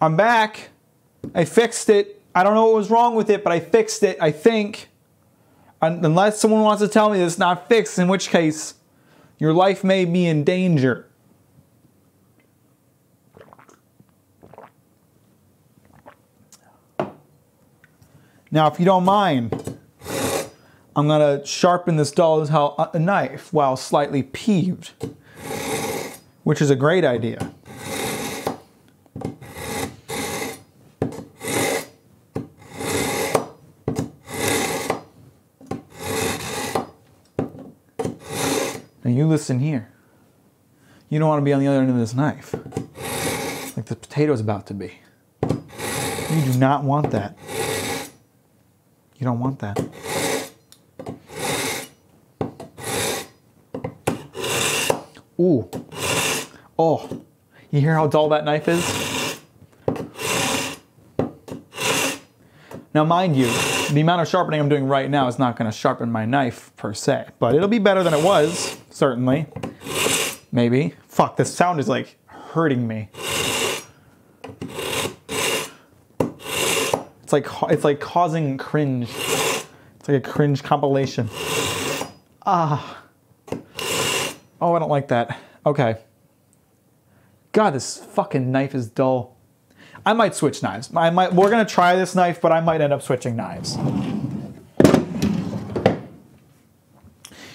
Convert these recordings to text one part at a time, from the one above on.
I'm back. I fixed it. I don't know what was wrong with it, but I fixed it, I think. Unless someone wants to tell me that it's not fixed, in which case your life may be in danger. Now, if you don't mind, I'm going to sharpen this dull-as-hell knife while slightly peeved, which is a great idea. Now you listen here. You don't want to be on the other end of this knife, like the potato's about to be. You do not want that. You don't want that. Ooh. Oh. You hear how dull that knife is? Now, mind you, the amount of sharpening I'm doing right now is not going to sharpen my knife per se, but it'll be better than it was, certainly. Maybe. Fuck, this sound is like hurting me. It's like causing cringe. It's like a cringe compilation. Ah. Oh, I don't like that. Okay. God, this fucking knife is dull. I might switch knives. We're gonna try this knife, but I might end up switching knives.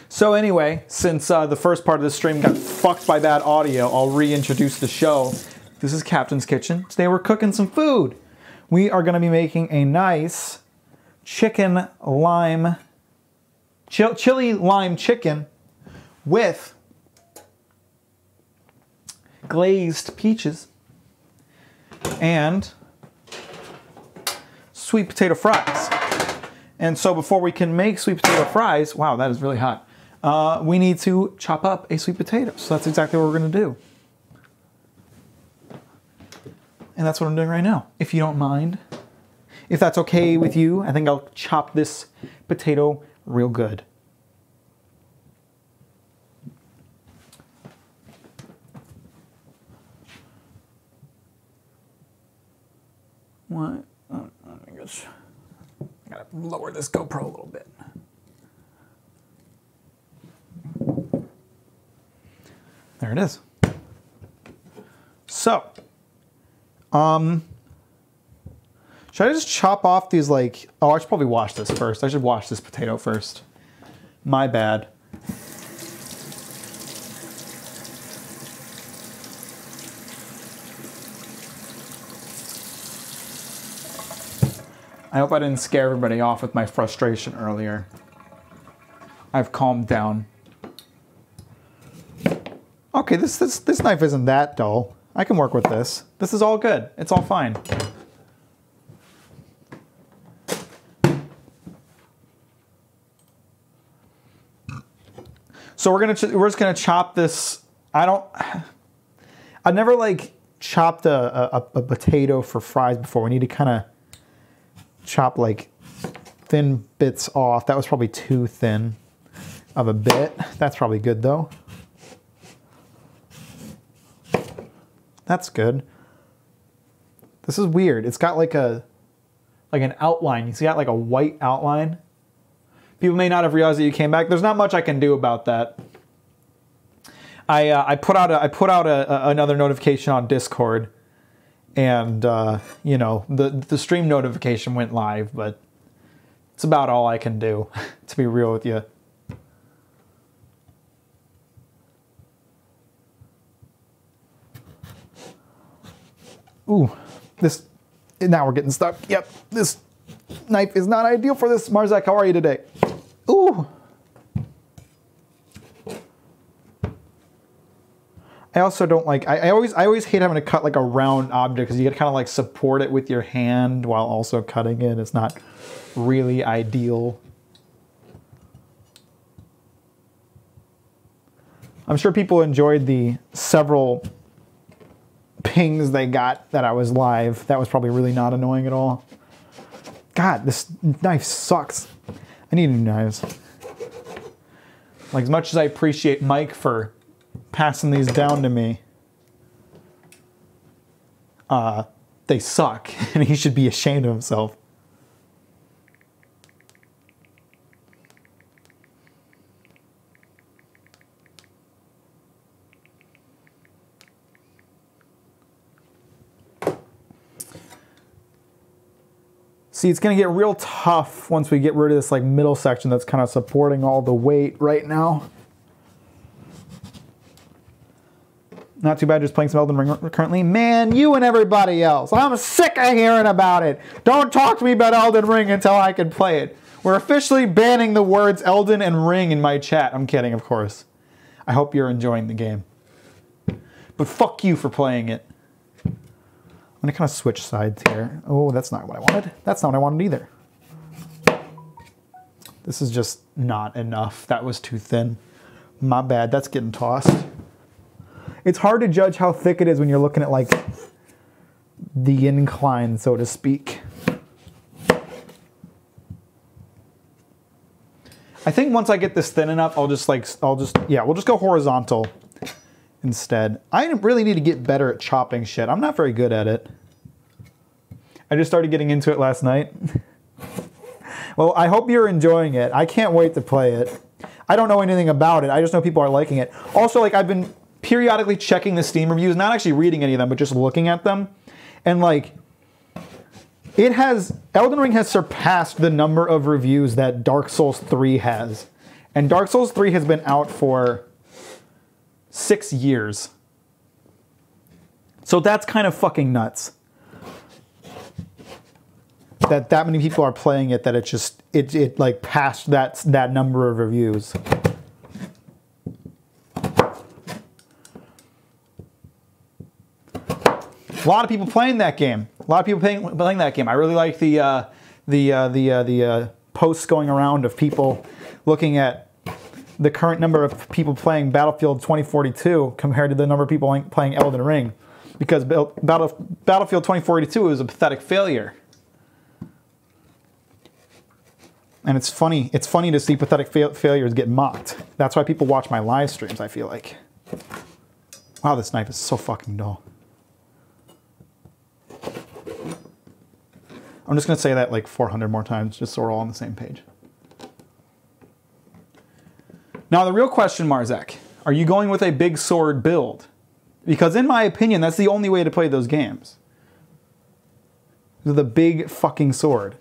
So anyway, since the first part of the stream got fucked by bad audio, I'll reintroduce the show. This is Captain's Kitchen. Today we're cooking some food. We are gonna be making a nice chili lime chicken with glazed peaches and sweet potato fries. And so before we can make sweet potato fries, wow, that is really hot, we need to chop up a sweet potato. So that's exactly what we're gonna do. And that's what I'm doing right now, if you don't mind. If that's okay with you, I think I'll chop this potato real good. What? Oh, I guess I gotta lower this GoPro a little bit. There it is. So, should I just chop off these like, oh, I should probably wash this first. I should wash this potato first. My bad. I hope I didn't scare everybody off with my frustration earlier. I've calmed down. Okay, this knife isn't that dull. I can work with this. This is all good. It's all fine. So we're just gonna chop this. I've never like chopped a potato for fries before. We need to kind of chop like thin bits off. That was probably too thin of a bit. That's probably good though. That's good. This is weird. It's got like an outline. You see that, like a white outline? People may not have realized that you came back. There's not much I can do about that. I put out another notification on Discord, and you know, the stream notification went live, but it's about all I can do, to be real with you. Ooh, now we're getting stuck. Yep, this knife is not ideal for this. Marzak, how are you today? Ooh. I also don't like, I always hate having to cut like a round object because you gotta kind of like support it with your hand while also cutting it. It's not really ideal. I'm sure people enjoyed the several pings they got that I was live. That was probably really not annoying at all. God, this knife sucks. I need new knives. Like, as much as I appreciate Mike for passing these down to me, they suck, and he should be ashamed of himself. See, it's going to get real tough once we get rid of this like middle section that's kind of supporting all the weight right now. Not too bad, just playing some Elden Ring currently. Man, you and everybody else. I'm sick of hearing about it. Don't talk to me about Elden Ring until I can play it. We're officially banning the words Elden and Ring in my chat. I'm kidding, of course. I hope you're enjoying the game. But fuck you for playing it. I'm gonna kind of switch sides here. Oh, that's not what I wanted. That's not what I wanted either. This is just not enough. That was too thin. My bad, that's getting tossed. It's hard to judge how thick it is when you're looking at like the incline, so to speak. I think once I get this thin enough, we'll just go horizontal instead. I really need to get better at chopping shit. I'm not very good at it. I just started getting into it last night. Well, I hope you're enjoying it. I can't wait to play it. I don't know anything about it. I just know people are liking it. Also, like, I've been periodically checking the Steam reviews, not actually reading any of them, but just looking at them. And like, Elden Ring has surpassed the number of reviews that Dark Souls 3 has. And Dark Souls 3 has been out for 6 years. So that's kind of fucking nuts. That many people are playing it, that it like passed that number of reviews. A lot of people playing that game. A lot of people playing that game. I really like the posts going around of people looking at the current number of people playing Battlefield 2042 compared to the number of people playing Elden Ring, because Battlefield 2042 is a pathetic failure. And it's funny to see pathetic failures get mocked. That's why people watch my live streams, I feel like. Wow, this knife is so fucking dull. I'm just going to say that like 400 more times, just so we're all on the same page. Now, the real question, Marzek, are you going with a big sword build? Because in my opinion, that's the only way to play those games. With a big fucking sword.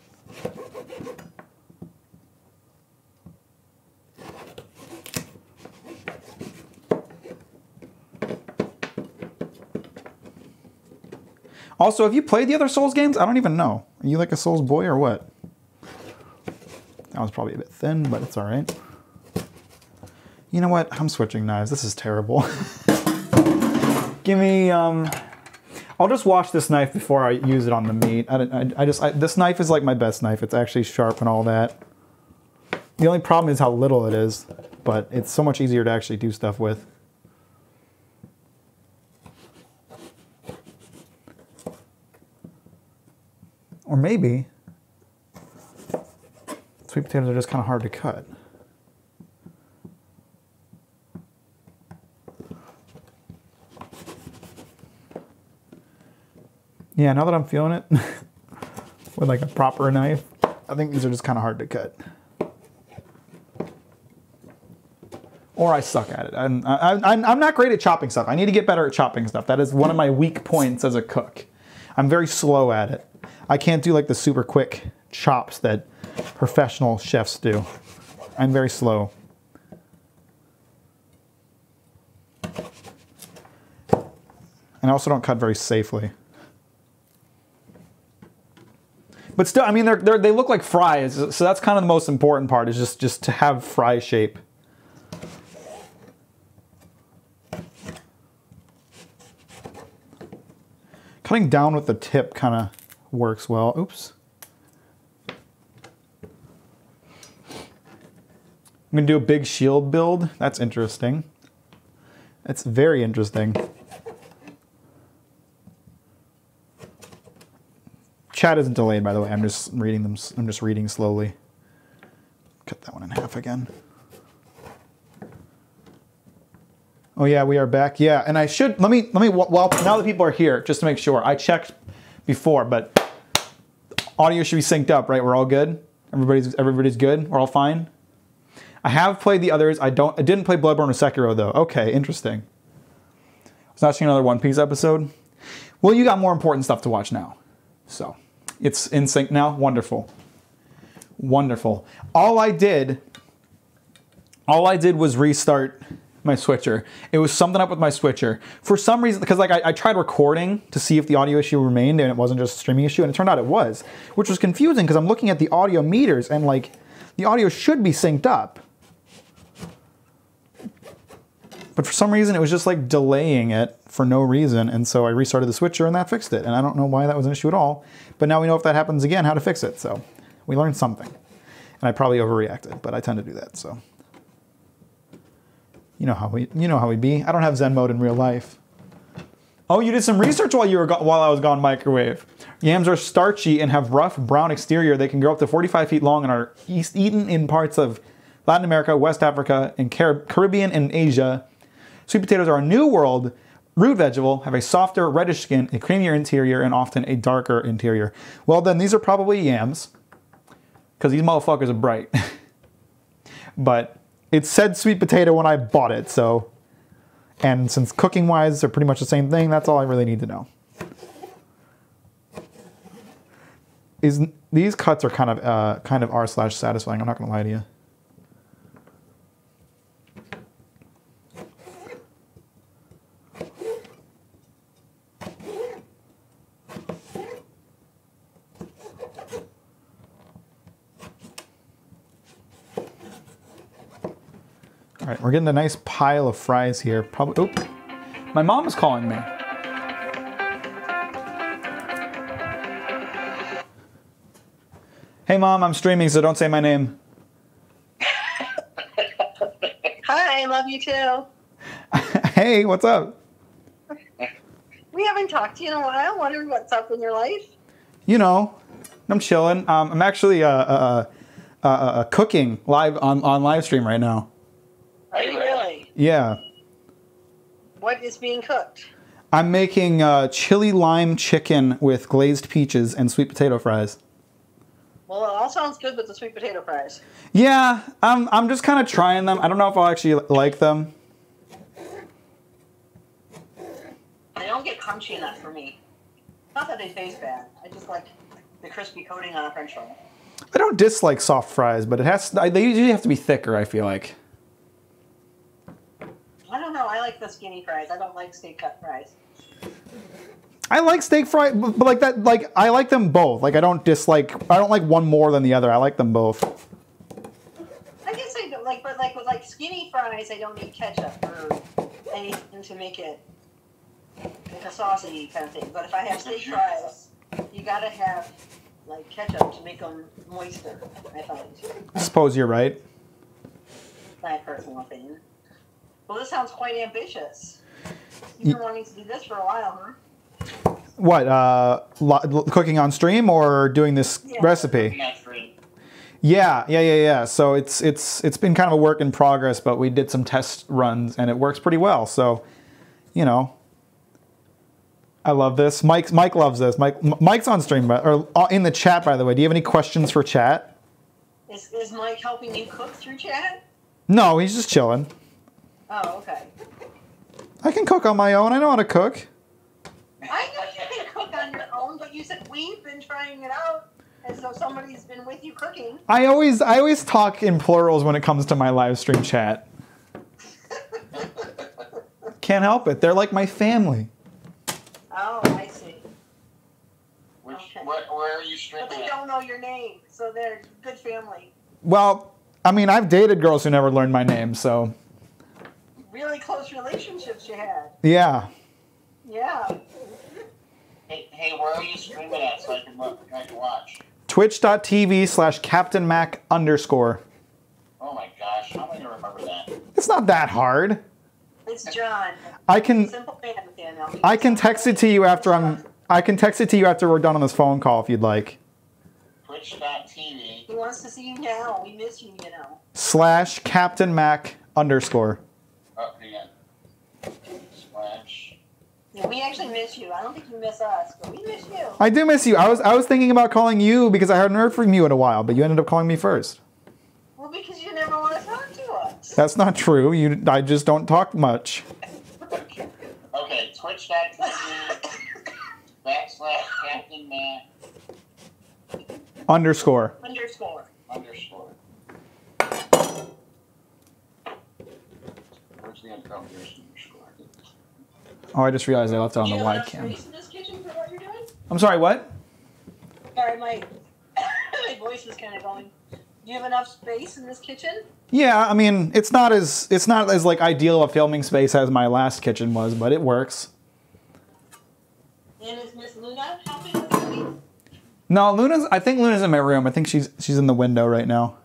Also, have you played the other Souls games? I don't even know. Are you like a Souls boy or what? That was probably a bit thin, but it's all right. You know what? I'm switching knives. This is terrible. Give me, I'll just wash this knife before I use it on the meat. This knife is like my best knife. It's actually sharp and all that. The only problem is how little it is, but it's so much easier to actually do stuff with. Or maybe sweet potatoes are just kind of hard to cut. Yeah, now that I'm feeling it with like a proper knife, I think these are just kind of hard to cut. Or I suck at it. I'm not great at chopping stuff. I need to get better at chopping stuff. That is one of my weak points as a cook. I'm very slow at it. I can't do like the super quick chops that professional chefs do. I'm very slow. And I also don't cut very safely. But still, I mean, they look like fries, so that's kind of the most important part, is just to have fry shape. Cutting down with the tip kind of works well. Oops. I'm going to do a big shield build. That's interesting. That's very interesting. Chat isn't delayed, by the way. I'm just reading them. I'm just reading slowly. Cut that one in half again. Oh yeah, we are back. Yeah, and I should let me well, now that people are here, just to make sure, I checked before, but audio should be synced up, right? We're all good? Everybody's good? We're all fine? I have played the others. I didn't play Bloodborne or Sekiro though. Okay, interesting. I was watching another One Piece episode. Well, you got more important stuff to watch now. So, it's in sync now. Wonderful. Wonderful. All I did was restart my switcher. It was something up with my switcher. For some reason, because like I tried recording to see if the audio issue remained and it wasn't just a streaming issue, and it turned out it was, which was confusing because I'm looking at the audio meters and like the audio should be synced up. But for some reason, it was just like delaying it for no reason, and so I restarted the switcher and that fixed it. And I don't know why that was an issue at all, but now we know if that happens again, how to fix it. So we learned something. And I probably overreacted, but I tend to do that, so. You know how we be. I don't have Zen mode in real life. Oh, you did some research while I was gone, Microwave. Yams are starchy and have rough brown exterior. They can grow up to 45 feet long and are eaten in parts of Latin America, West Africa, and Caribbean and Asia. Sweet potatoes are a New World root vegetable, have a softer reddish skin, a creamier interior, and often a darker interior. Well then, these are probably yams, because these motherfuckers are bright. But it said sweet potato when I bought it, so. And since cooking-wise, they're pretty much the same thing, that's all I really need to know. These cuts are kind of r/satisfying, I'm not gonna lie to you. All right, we're getting a nice pile of fries here. Probably. Oop, my mom is calling me. Hey, Mom, I'm streaming, so don't say my name. Hi, I love you too. Hey, what's up? We haven't talked to you in a while. Wondering what's up in your life. You know, I'm chilling. I'm actually cooking live on live stream right now. Are you really? Yeah. What is being cooked? I'm making chili lime chicken with glazed peaches and sweet potato fries. Well, it all sounds good with the sweet potato fries. Yeah, I'm just kind of trying them. I don't know if I'll actually like them. They don't get crunchy enough for me. Not that they taste bad. I just like the crispy coating on a French fry. I don't dislike soft fries, but they usually have to be thicker, I feel like. I don't know. I like the skinny fries. I don't like steak cut fries. I like steak fries, but like that, like I like them both. Like I don't like one more than the other. I like them both. I guess I don't like, but like with like skinny fries, I don't need ketchup or anything to make it like a saucy kind of thing. But if I have steak fries, you gotta have like ketchup to make them moister. I find. I suppose you're right. My personal opinion. Well, this sounds quite ambitious. You've been wanting to do this for a while, huh? What, cooking on stream or doing this recipe? Yeah. So it's been kind of a work in progress, but we did some test runs and it works pretty well. So, you know, I love this. Mike loves this. Mike's on stream, or in the chat, by the way. Do you have any questions for chat? Is Mike helping you cook through chat? No, he's just chilling. Oh, okay. I can cook on my own. I know how to cook. I know you can cook on your own, but you said we've been trying it out, and so somebody's been with you cooking. I always talk in plurals when it comes to my live stream chat. Can't help it. They're like my family. Oh, I see. Okay. Where are you streaming? But they don't know your name, so they're good family. Well, I mean, I've dated girls who never learned my name, so. Really close relationships you had. Yeah. Yeah. Hey, where are you streaming at so I can watch? Twitch.tv/CaptainMac_. Oh my gosh, how am I gonna remember that? It's not that hard. It's John. I can Simple man, Daniel. I can text it to you after we're done on this phone call if you'd like. Twitch.tv. He wants to see you now. We miss you, you know. /CaptainMac_. Oh, hang on. Yeah, we actually miss you. I don't think you miss us, but we miss you. I do miss you. I was thinking about calling you because I hadn't heard from you in a while, but you ended up calling me first. Well, because you never want to talk to us. That's not true. I just don't talk much. Okay, twitch.tv/Captain Matt Underscore. Underscore. Where's the underscore? Oh, I just realized I left it on Do the you have wide enough cam. space in this kitchen for what you're doing? I'm sorry, what? Sorry, my voice is kind of going. Do you have enough space in this kitchen? Yeah, I mean, it's not as like ideal a filming space as my last kitchen was, but it works. And is Miss Luna helping with cooking? No, I think Luna's in my room. I think she's in the window right now.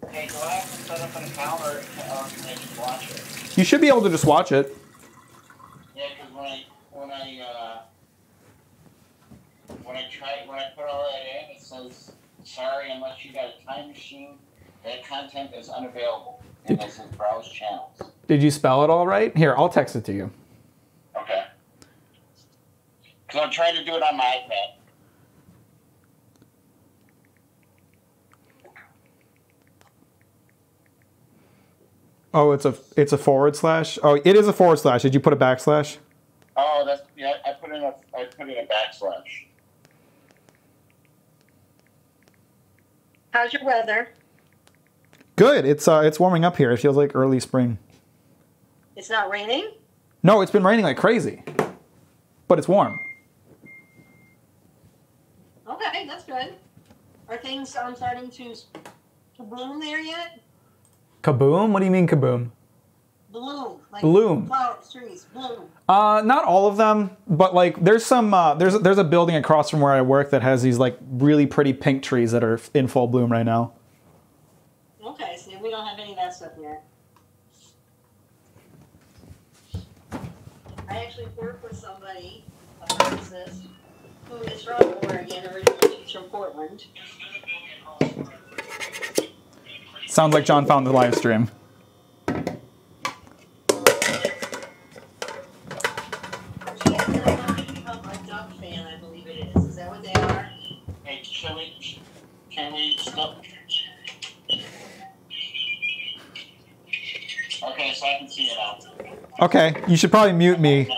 Hey, do I have to set up an account or can I just watch it? You should be able to just watch it. Yeah, because when I put all that in, it says, sorry, unless you got a time machine, that content is unavailable. And it says browse channels. Did you spell it all right? Here, I'll text it to you. Okay. Because I'm trying to do it on my iPad. Oh, it's a /. Oh, it is a /. Did you put a backslash? Oh, I put in a backslash. How's your weather? Good. It's warming up here. It feels like early spring. It's not raining? No, it's been raining like crazy. But it's warm. Okay, that's good. Are things starting to bloom there yet? Kaboom? What do you mean kaboom? Bloom. Like Bloom. Flowers, trees, bloom. Not all of them, but like there's some there's a building across from where I work that has these like really pretty pink trees that are in full bloom right now. Okay, see, we don't have any of that stuff yet. I actually work with somebody, a pharmacist, who is from Oregon, originally she's from Portland. Sounds like John found the live stream. She has been a Duck fan, I believe it is. Is that what they are? Hey, can we stop? Okay, so I can see it now. Okay, you should probably mute me.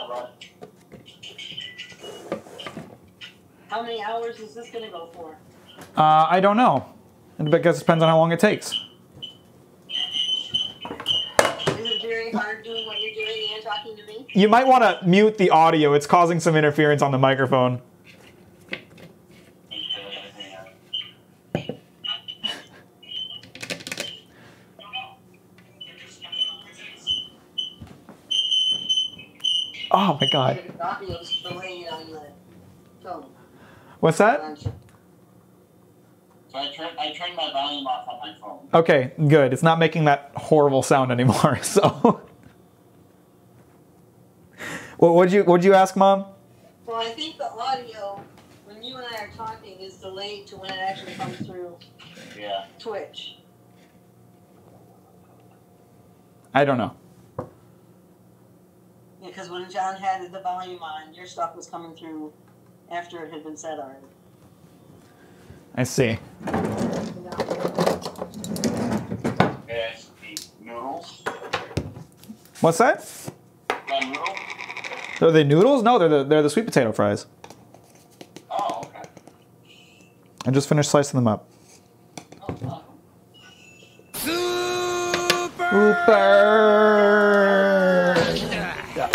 How many hours is this going to go for? I don't know. I guess it depends on how long it takes. Is it very hard doing what you're doing and talking to me? You might want to mute the audio. It's causing some interference on the microphone. Oh my god. The audio's delayed on the phone. What's that? So I turned my volume off on my phone. Okay, good. It's not making that horrible sound anymore. So, what'd you ask, Mom? Well, I think the audio, when you and I are talking, is delayed to when it actually comes through Twitch. I don't know. Because when John had the volume on, your stuff was coming through after it had been said already. I see. Yes, the noodles. What's that? The noodle? Are they noodles? No, they're the sweet potato fries. Oh, okay. I just finished slicing them up. Oh, Super! Yeah.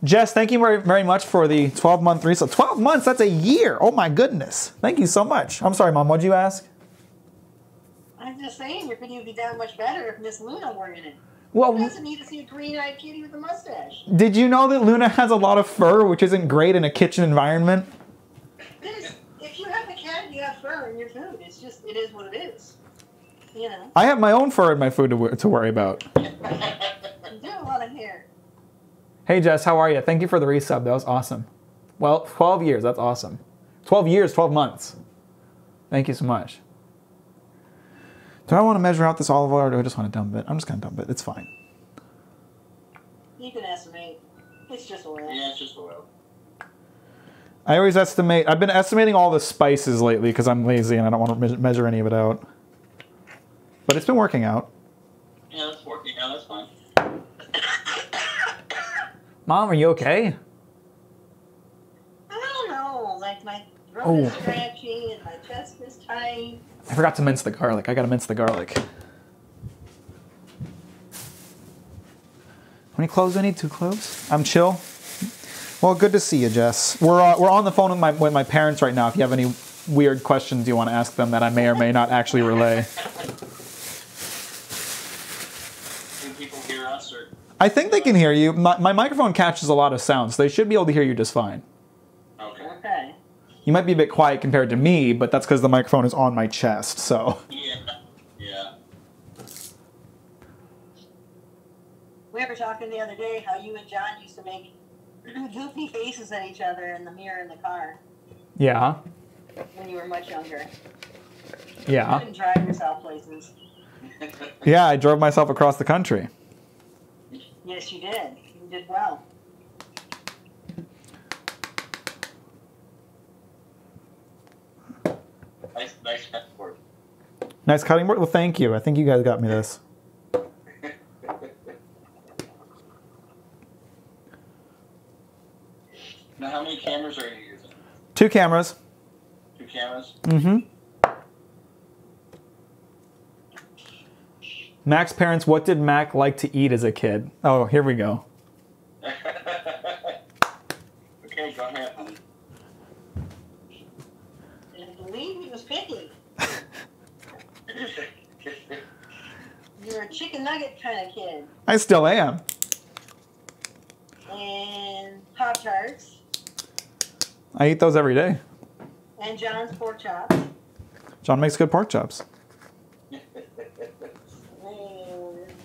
Jess, thank you very, very much for the 12-month resale. 12 months, that's a year. Oh my goodness. Thank you so much. I'm sorry, Mom, what'd you ask? I'm just saying, your video would be that much better if Miss Luna were in it. Well, Who doesn't need to see a green-eyed kitty with a mustache? did you know that Luna has a lot of fur, which isn't great in a kitchen environment? If you have a cat, you have fur in your food. It's just, it is what it is. You know. I have my own fur in my food to worry about. You do a lot of hair. Hey, Jess, how are you? Thank you for the resub. That was awesome. Well, 12 years. That's awesome. 12 years, 12 months. Thank you so much. Do I want to measure out this olive oil or do I just want to dump it? I'm just going to dump it. It's fine. You can estimate. It's just oil. Yeah, it's just oil. I always estimate. I've been estimating all the spices lately because I'm lazy and I don't want to measure any of it out. But it's been working out. Yeah, that's working out. That's fine. Mom, are you okay? I don't know. Like my throat Oh. is scratchy and my chest is tight. I forgot to mince the garlic. I gotta mince the garlic. How many cloves do I need? 2 cloves? I'm chill. Well, good to see you, Jess. We're on the phone with my parents right now. If you have any weird questions you want to ask them that I may or may not actually relay. Can people hear us or? I think they can hear you. My microphone catches a lot of sounds, so they should be able to hear you just fine. Okay. Okay. You might be a bit quiet compared to me, but that's because the microphone is on my chest, so. Yeah. Yeah. We were talking the other day how you and John used to make goofy faces at each other in the mirror in the car Yeah. when you were much younger. You Yeah. couldn't drive yourself places. Yeah, I drove myself across the country. Yes, you did. You did well. Nice board. Nice cutting board. Well, thank you. I think you guys got me this. Now, how many cameras are you using? 2 cameras. 2 cameras? Mm-hmm. Mac's parents, what did Mac like to eat as a kid? Oh, here we go. Okay, go ahead, honey. I believe he was picky. You're a chicken nugget kind of kid. I still am. And Pop-Tarts. I eat those every day. And John's pork chops. John makes good pork chops. And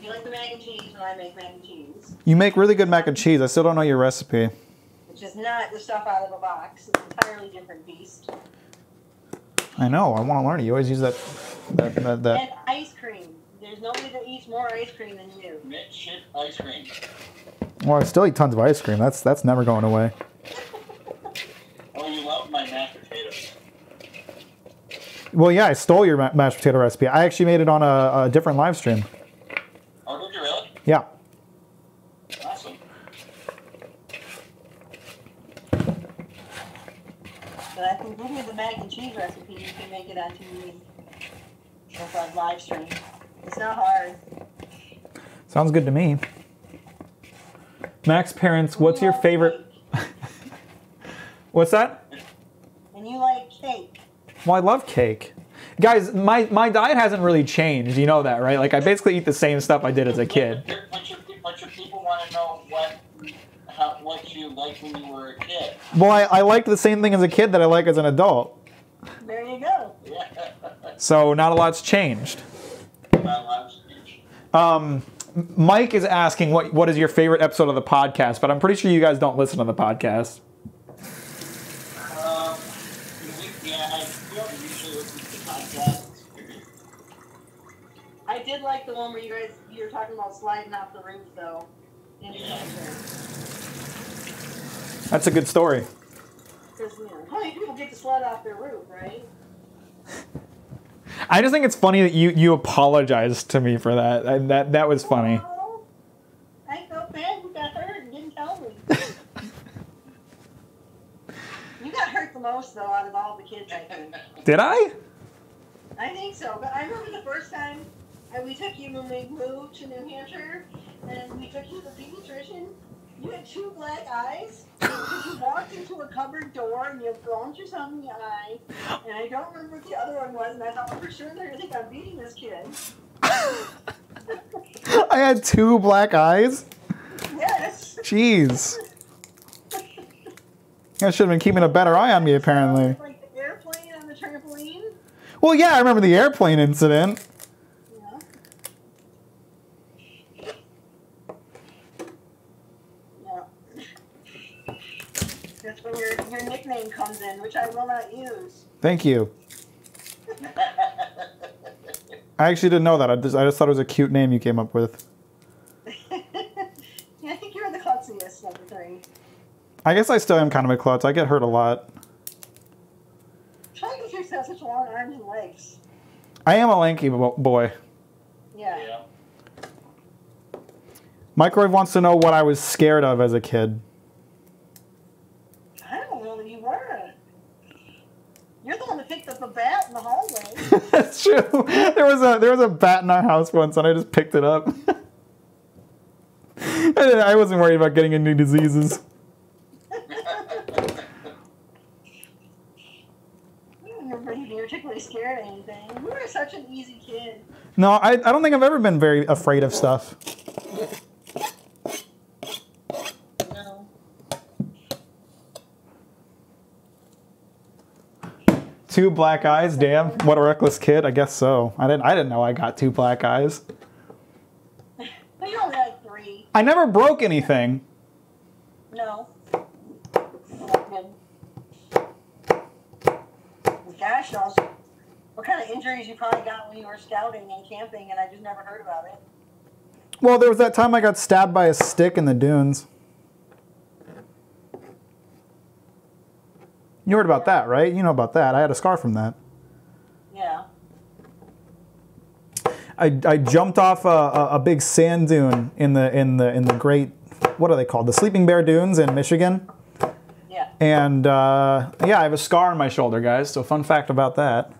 you like the mac and cheese when I make mac and cheese. You make really good mac and cheese. I still don't know your recipe. Which is not the stuff out of a box. It's an entirely different beast. I know. I want to learn it. You always use that. And ice cream. There's nobody that eats more ice cream than you. Mint chip ice cream. Well, I still eat tons of ice cream. That's never going away. Oh, you love my mashed potatoes. Well, yeah, I stole your mashed potato recipe. I actually made it on a different live stream. Oh, did you really? Yeah. Awesome. But I can give you the mac and cheese recipe. You can make it on TV. Or on live stream. It's not hard. Sounds good to me. Mac's parents, what's your favorite? What's that? And you like cake. Well, I love cake. Guys, my diet hasn't really changed. You know that, right? Like, I basically eat the same stuff I did as a kid. But your people want to know what you liked when you were a kid. Well, I liked the same thing as a kid that I like as an adult. There you go. Yeah. So not a lot's changed. Mike is asking what is your favorite episode of the podcast, but I'm pretty sure you guys don't listen to the podcast. Yeah, I don't usually listen to the podcast. I did like the one where you were talking about sliding off the roof, though. In New Yeah. Hampshire. That's a good story. Because, how many people get to slide off their roof, right? I just think it's funny that you apologized to me for that. And that was funny. Oh, I felt bad you got hurt and didn't tell me. You got hurt the most, though, out of all the kids, I think. Did I? I think so. But I remember the first time we took you when we moved to New Hampshire, and we took you to the pediatrician. You had 2 black eyes. Because you walked into a cupboard door and you bumped yourself in the eye. And I don't remember what the other one was, and I thought, for sure they're going to think I'm beating this kid. I had 2 black eyes? Yes. Jeez. I should have been keeping a better eye on me, apparently. Like the airplane on the trampoline. Well, yeah, I remember the airplane incident. Yeah. Yeah. That's where your nickname comes in, which I will not use. Thank you. I actually didn't know that. I just thought it was a cute name you came up with. Yeah, I think you're the klutziest of the 3. I guess I still am kind of a klutz. I get hurt a lot. Try to fix have such long arms and legs. I am a lanky boy. Yeah. Yeah. Microwave wants to know what I was scared of as a kid. I don't know that you were. You're the one that picked up a bat in the hallway. That's true. There was a bat in our house once, and I just picked it up. I wasn't worried about getting any diseases. You were particularly scared of anything. You were such an easy kid. No, I don't think I've ever been very afraid of stuff. No. Two black eyes, damn! What a reckless kid. I guess so. I didn't know I got two black eyes. But you only had 3. I never broke anything. No. Gosh knows what kind of injuries you probably got when you were scouting and camping, and I just never heard about it. Well, there was that time I got stabbed by a stick in the dunes. You heard about that, right? You know about that. I had a scar from that. Yeah. I jumped off a big sand dune in the great, what are they called? The Sleeping Bear Dunes in Michigan. Yeah. And yeah, I have a scar on my shoulder, guys. So fun fact about that.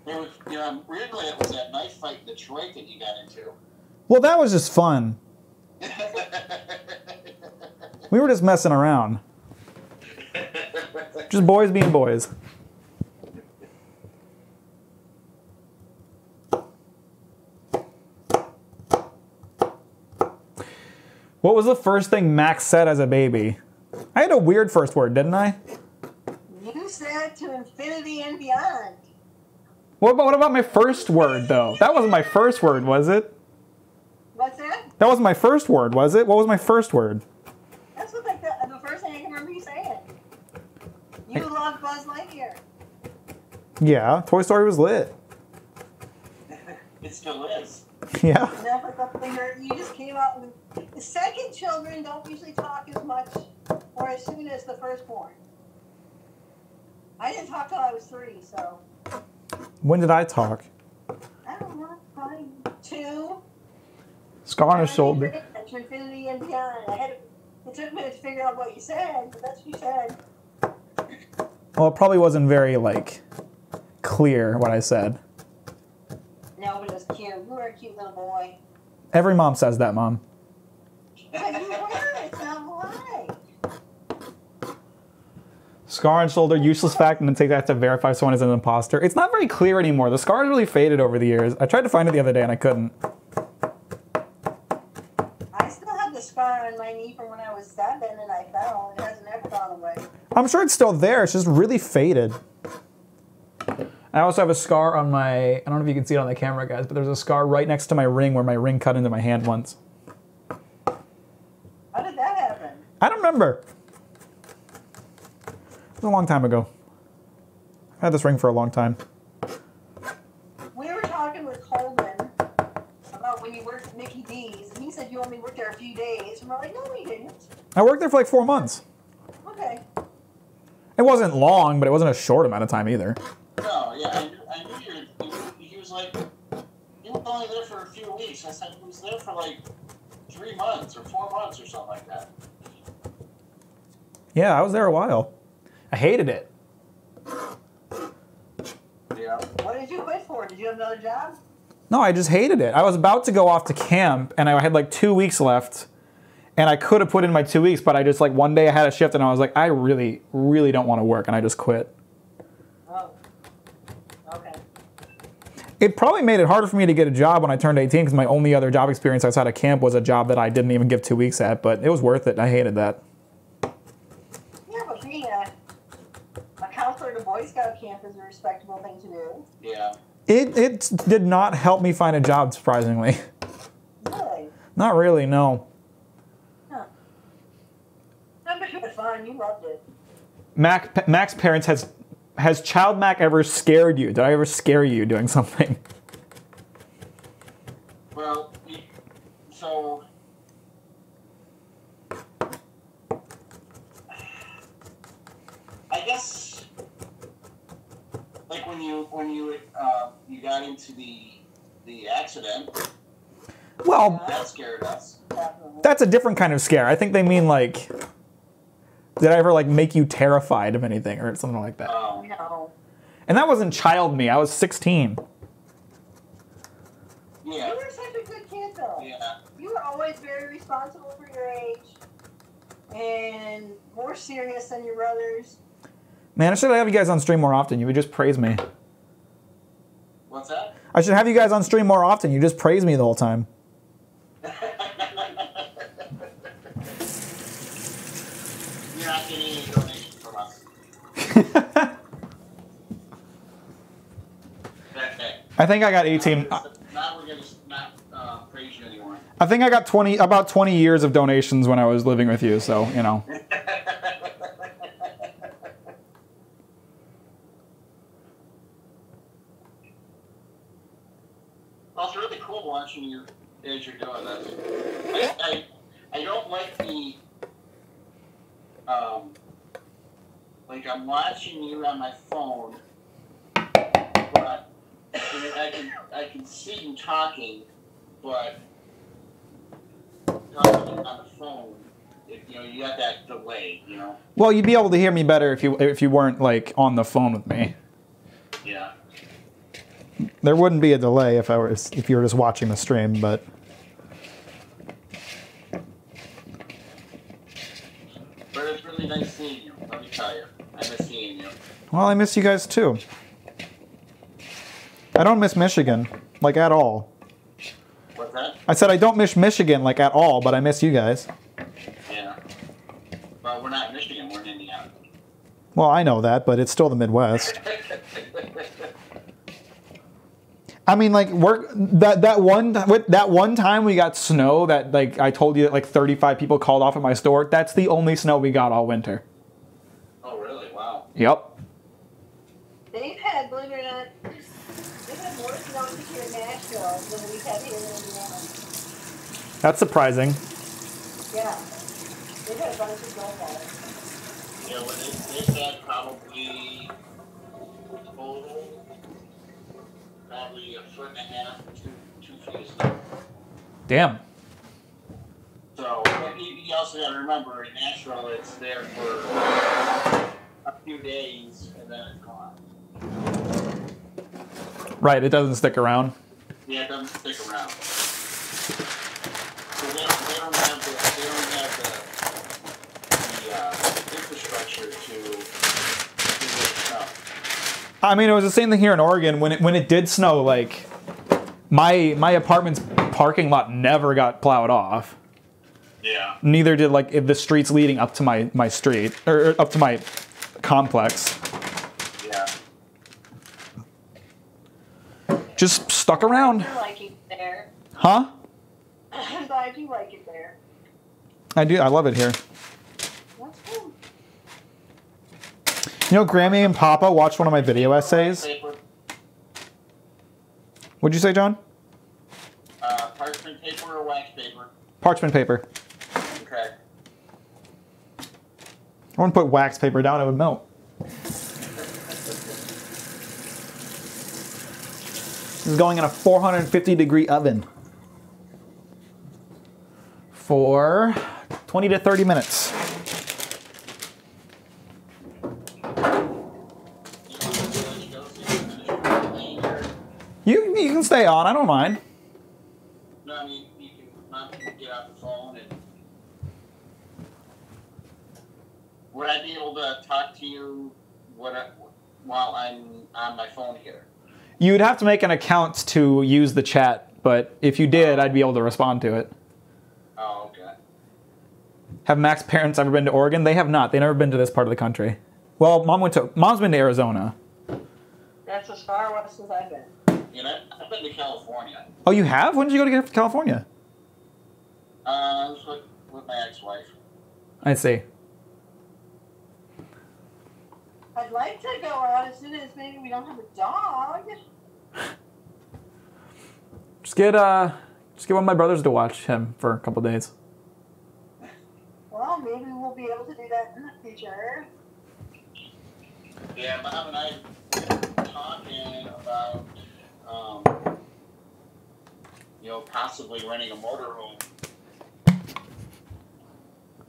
Weirdly, it was that knife fight in Detroit that you got into. Well, that was just fun. We were just messing around. Just boys being boys. What was the first thing Max said as a baby? I had a weird first word, didn't I? You said to infinity and beyond. What about my first word, though? That wasn't my first word, was it? What's that? That wasn't my first word, was it? What was my first word? That's what the first thing I can remember you saying. You love Buzz Lightyear. Yeah, Toy Story was lit. It still is. Yeah. Never something that you just came out with. The second children don't usually talk as much or as soon as the firstborn. I didn't talk till I was 3, so When did I talk? I don't know, probably 2. Scar on his shoulder. To infinity and beyond. It took a minute to figure out what you said, but that's what you said. Well, it probably wasn't very, like, clear what I said. No, but it was cute. You were a cute little boy. Every mom says that, Mom. But you were. It's not a lie. Scar on shoulder, useless fact, and then take that to verify someone is an imposter. It's not very clear anymore. The scar has really faded over the years. I tried to find it the other day and I couldn't. I still have the scar on my knee from when I was 7 and I fell. It hasn't ever gone away. I'm sure it's still there. It's just really faded. I also have a scar on my, I don't know if you can see it on the camera, guys, but there's a scar right next to my ring where my ring cut into my hand once. How did that happen? I don't remember. It was a long time ago. I had this ring for a long time. We were talking with Coleman about when you worked at Mickey D's, and he said you only worked there a few days. And we're like, no, we didn't. I worked there for like 4 months. Okay. It wasn't long, but it wasn't a short amount of time either. No, yeah, I knew he was like, he was only there for a few weeks. I said he was there for like 3 months or 4 months or something like that. Yeah, I was there a while. I hated it. Yeah. What did you quit for? Did you have another job? No, I just hated it. I was about to go off to camp, and I had like 2 weeks left, and I could have put in my 2 weeks, but I just like one day I had a shift, and I was like, I really, really don't want to work, and I just quit. Oh. Okay. It probably made it harder for me to get a job when I turned 18 because my only other job experience outside of camp was a job that I didn't even give 2 weeks at, but it was worth it. I hated that. Yeah, but being a counselor at a Boy Scout camp is a respectable thing to do. Yeah. It did not help me find a job, surprisingly. Really? Not really, no. Huh. No, but you had fun. You loved it. Mac's parents has Child Mac ever scared you? Did I ever scare you doing something? Well, so guess like when you you got into the accident, Well, that scared us. that's a different kind of scare. I think they mean like, did I ever like make you terrified of anything or something like that? No. And that wasn't child me. I was 16. Yeah. You were such a good kid, though. Yeah. You were always very responsible for your age and more serious than your brothers. Man, I should have you guys on stream more often. You would just praise me. What's that? I should have you guys on stream more often. You just praise me the whole time. You're not getting any donations from us. I think I got 18. Now we're gonna not praise you anymore. I think I got about 20 years of donations when I was living with you. So, you know. Well, it's really cool watching you as you're doing this. I don't like the like I'm watching you on my phone, but I can see you talking, but talking on the phone, you got that delay, Well, you'd be able to hear me better if you weren't like on the phone with me. Yeah. There wouldn't be a delay if you were just watching the stream, but But it's really nice seeing you, let me tell you. I miss seeing you. well, I miss you guys too. I don't miss Michigan, like at all. What's that? I said I don't miss Michigan like at all, but I miss you guys. Yeah. Well, we're not in Michigan, we're in Indiana. Well, I know that, but it's still the Midwest. I mean, like that one time we got snow that like I told you that like 35 people called off at my store. That's the only snow we got all winter. Oh, really? Wow. Yep. They've had, believe it or not, they've had more snow here in Nashville than we've had here in Indiana. That's surprising. Yeah. They've had a bunch of snowfall. Yeah, well, they've had probably a foot and a half, 2 feet of snow. Damn. So, you also got to remember, in Nashville, it's there for a few days, and then it's gone. Right, it doesn't stick around. Yeah, it doesn't stick around. So they don't have the infrastructure to do this stuff. I mean, it was the same thing here in Oregon when it did snow. Like my apartment's parking lot never got plowed off. Yeah. Neither did like the streets leading up to my street or up to my complex. Yeah. Just stuck around. I like it there. Huh? I'm glad you like it there. I do. I love it here. That's cool. You know, Grammy and Papa watched one of my video essays. Paper, What'd you say, John? parchment paper or wax paper? Parchment paper. Okay. I wouldn't put wax paper down; it would melt. This is going in a 450-degree oven for 20 to 30 minutes. You can stay on. I don't mind. No, I mean, you can get off the phone and... Would I be able to talk to you while I'm on my phone here? You would have to make an account to use the chat, but if you did, I'd be able to respond to it. Oh, okay. Have Mac's parents ever been to Oregon? They have not. They've never been to this part of the country. Well, Mom's been to Arizona. That's as far west as I've been. I've been to California. Oh, you have? When did you go to California? I was with my ex-wife. I see. I'd like to go out as soon as maybe we don't have a dog. Just get one of my brothers to watch him for a couple days. Well, maybe we'll be able to do that in the future. Yeah, Mom and I were talking about, possibly renting a motorhome.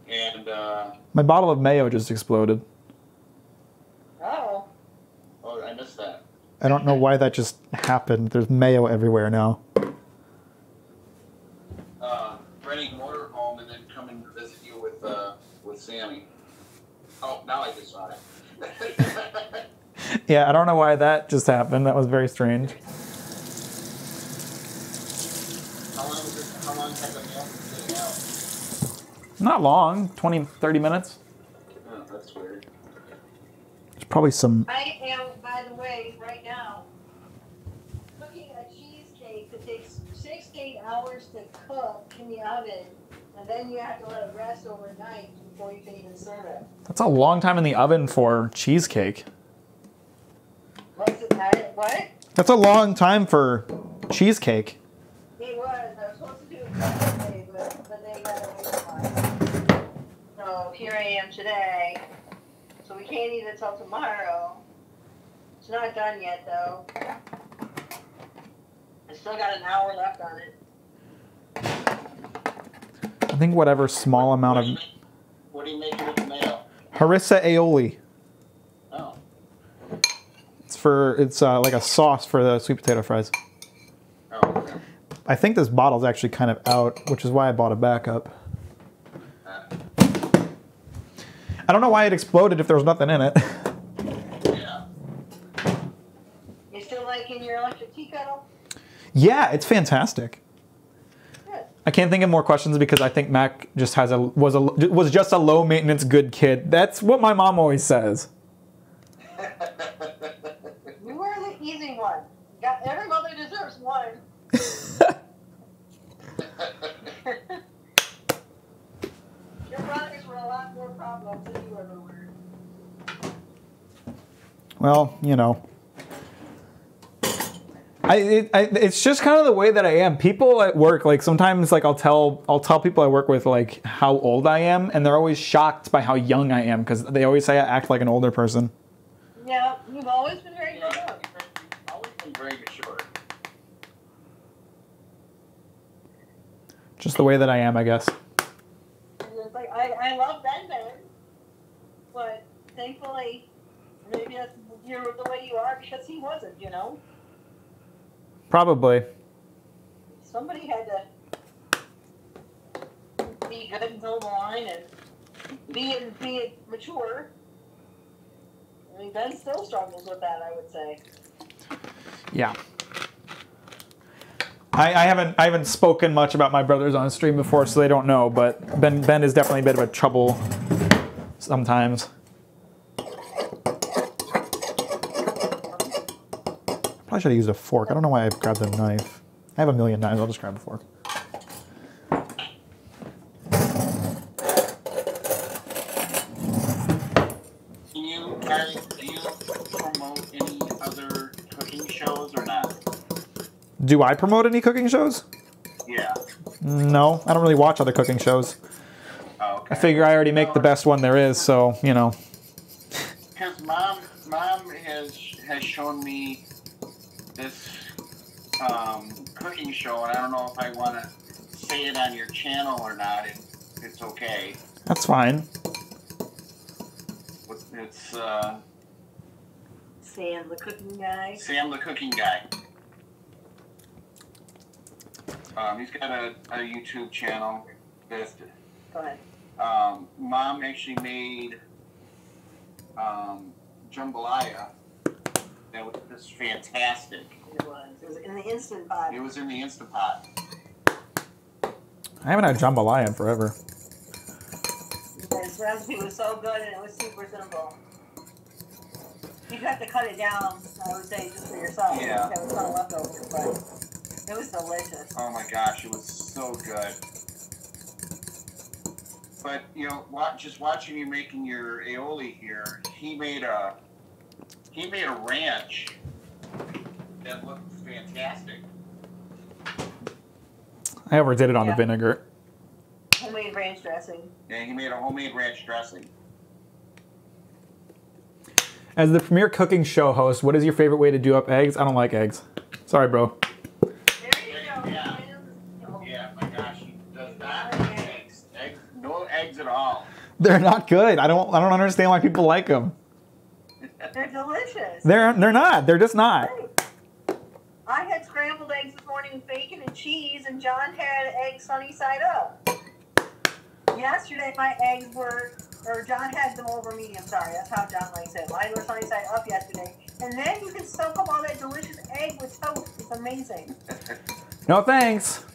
And, My bottle of mayo just exploded. Oh. oh, I missed that. I don't know why that just happened. There's mayo everywhere now. Renting a motorhome and then coming to visit you with Sammy. Oh, now I just saw it. Yeah, I don't know why that just happened. That was very strange. How long has the mail been sitting out? Not long, 20, 30 minutes. Oh, that's weird. There's probably some... I am, by the way, right now, cooking a cheesecake that takes 6 to 8 hours to cook in the oven, and then you have to let it rest overnight before you can even serve it. That's a long time in the oven for cheesecake. What's it matter? What? That's a long time for cheesecake. It was. I was supposed to do it yesterday, but they got away from mine. So here I am today. So we can't eat it till tomorrow. It's not done yet, though. I still got an hour left on it. I think whatever small amount of... What do you make with the mayo? Harissa aioli. Oh. It's like a sauce for the sweet potato fries. Oh, okay. I think this bottle's actually kind of out, which is why I bought a backup. I don't know why it exploded if there was nothing in it. Yeah. You still liking your electric tea kettle? Yeah, it's fantastic. Good. I can't think of more questions because I think Mac just was just a low maintenance good kid. That's what my mom always says. You were the easy one. Every mother deserves one. Your brothers were a lot more problems than you ever were. Well, you know. It's just kind of the way that I am. People at work, like sometimes, like I'll tell people I work with like how old I am, and they're always shocked by how young I am because they always say I act like an older person. Yeah, you've always been very young. You've always been very mature. Just the way that I am, I guess. And it's like I love Ben, but thankfully, maybe you're the way you are because he wasn't. You know, Probably. somebody had to be good and hold the line and be mature. I mean, Ben still struggles with that, I would say. Yeah. I haven't spoken much about my brothers on stream before, so they don't know. But Ben is definitely a bit of a trouble sometimes. Probably should have used a fork. I don't know why I grabbed a knife. I have a million knives. I'll just grab a fork. Do you promote any other cooking shows or not? Do I promote any cooking shows? Yeah. No, I don't really watch other cooking shows. Oh, okay. I figure I already make the best one there is, so, you know. Because mom has shown me this cooking show, and I don't know if I want to say it on your channel or not. It's okay. That's fine. It's Sam, the cooking guy. Sam, the cooking guy. He's got a YouTube channel. Go ahead. Mom actually made jambalaya. That was just fantastic. It was. It was in the Instant Pot. It was in the Instant Pot. I haven't had jambalaya in forever. His recipe was so good and it was super simple. You'd have to cut it down, I would say, just for yourself. Yeah. It was some leftovers, but it was delicious. Oh my gosh, it was so good. But you know, just watching you making your aioli here, he made a ranch that looked fantastic. I overdid it on the Yeah. vinegar. Homemade ranch dressing. Yeah, he made a homemade ranch dressing. As the premier cooking show host, what is your favorite way to do up eggs? I don't like eggs. Sorry, bro. There you go. Yeah. Yeah, my gosh, he does not eat eggs. Eggs, no eggs at all. They're not good. I don't understand why people like them. They're delicious. They're not. They're just not. I had scrambled eggs this morning with bacon and cheese, and John had eggs sunny side up. Yesterday, my eggs were, or John had them over medium, sorry, that's how John likes it. Mine were sunny side up yesterday. And then you can soak up all that delicious egg with toast. It's amazing. No thanks.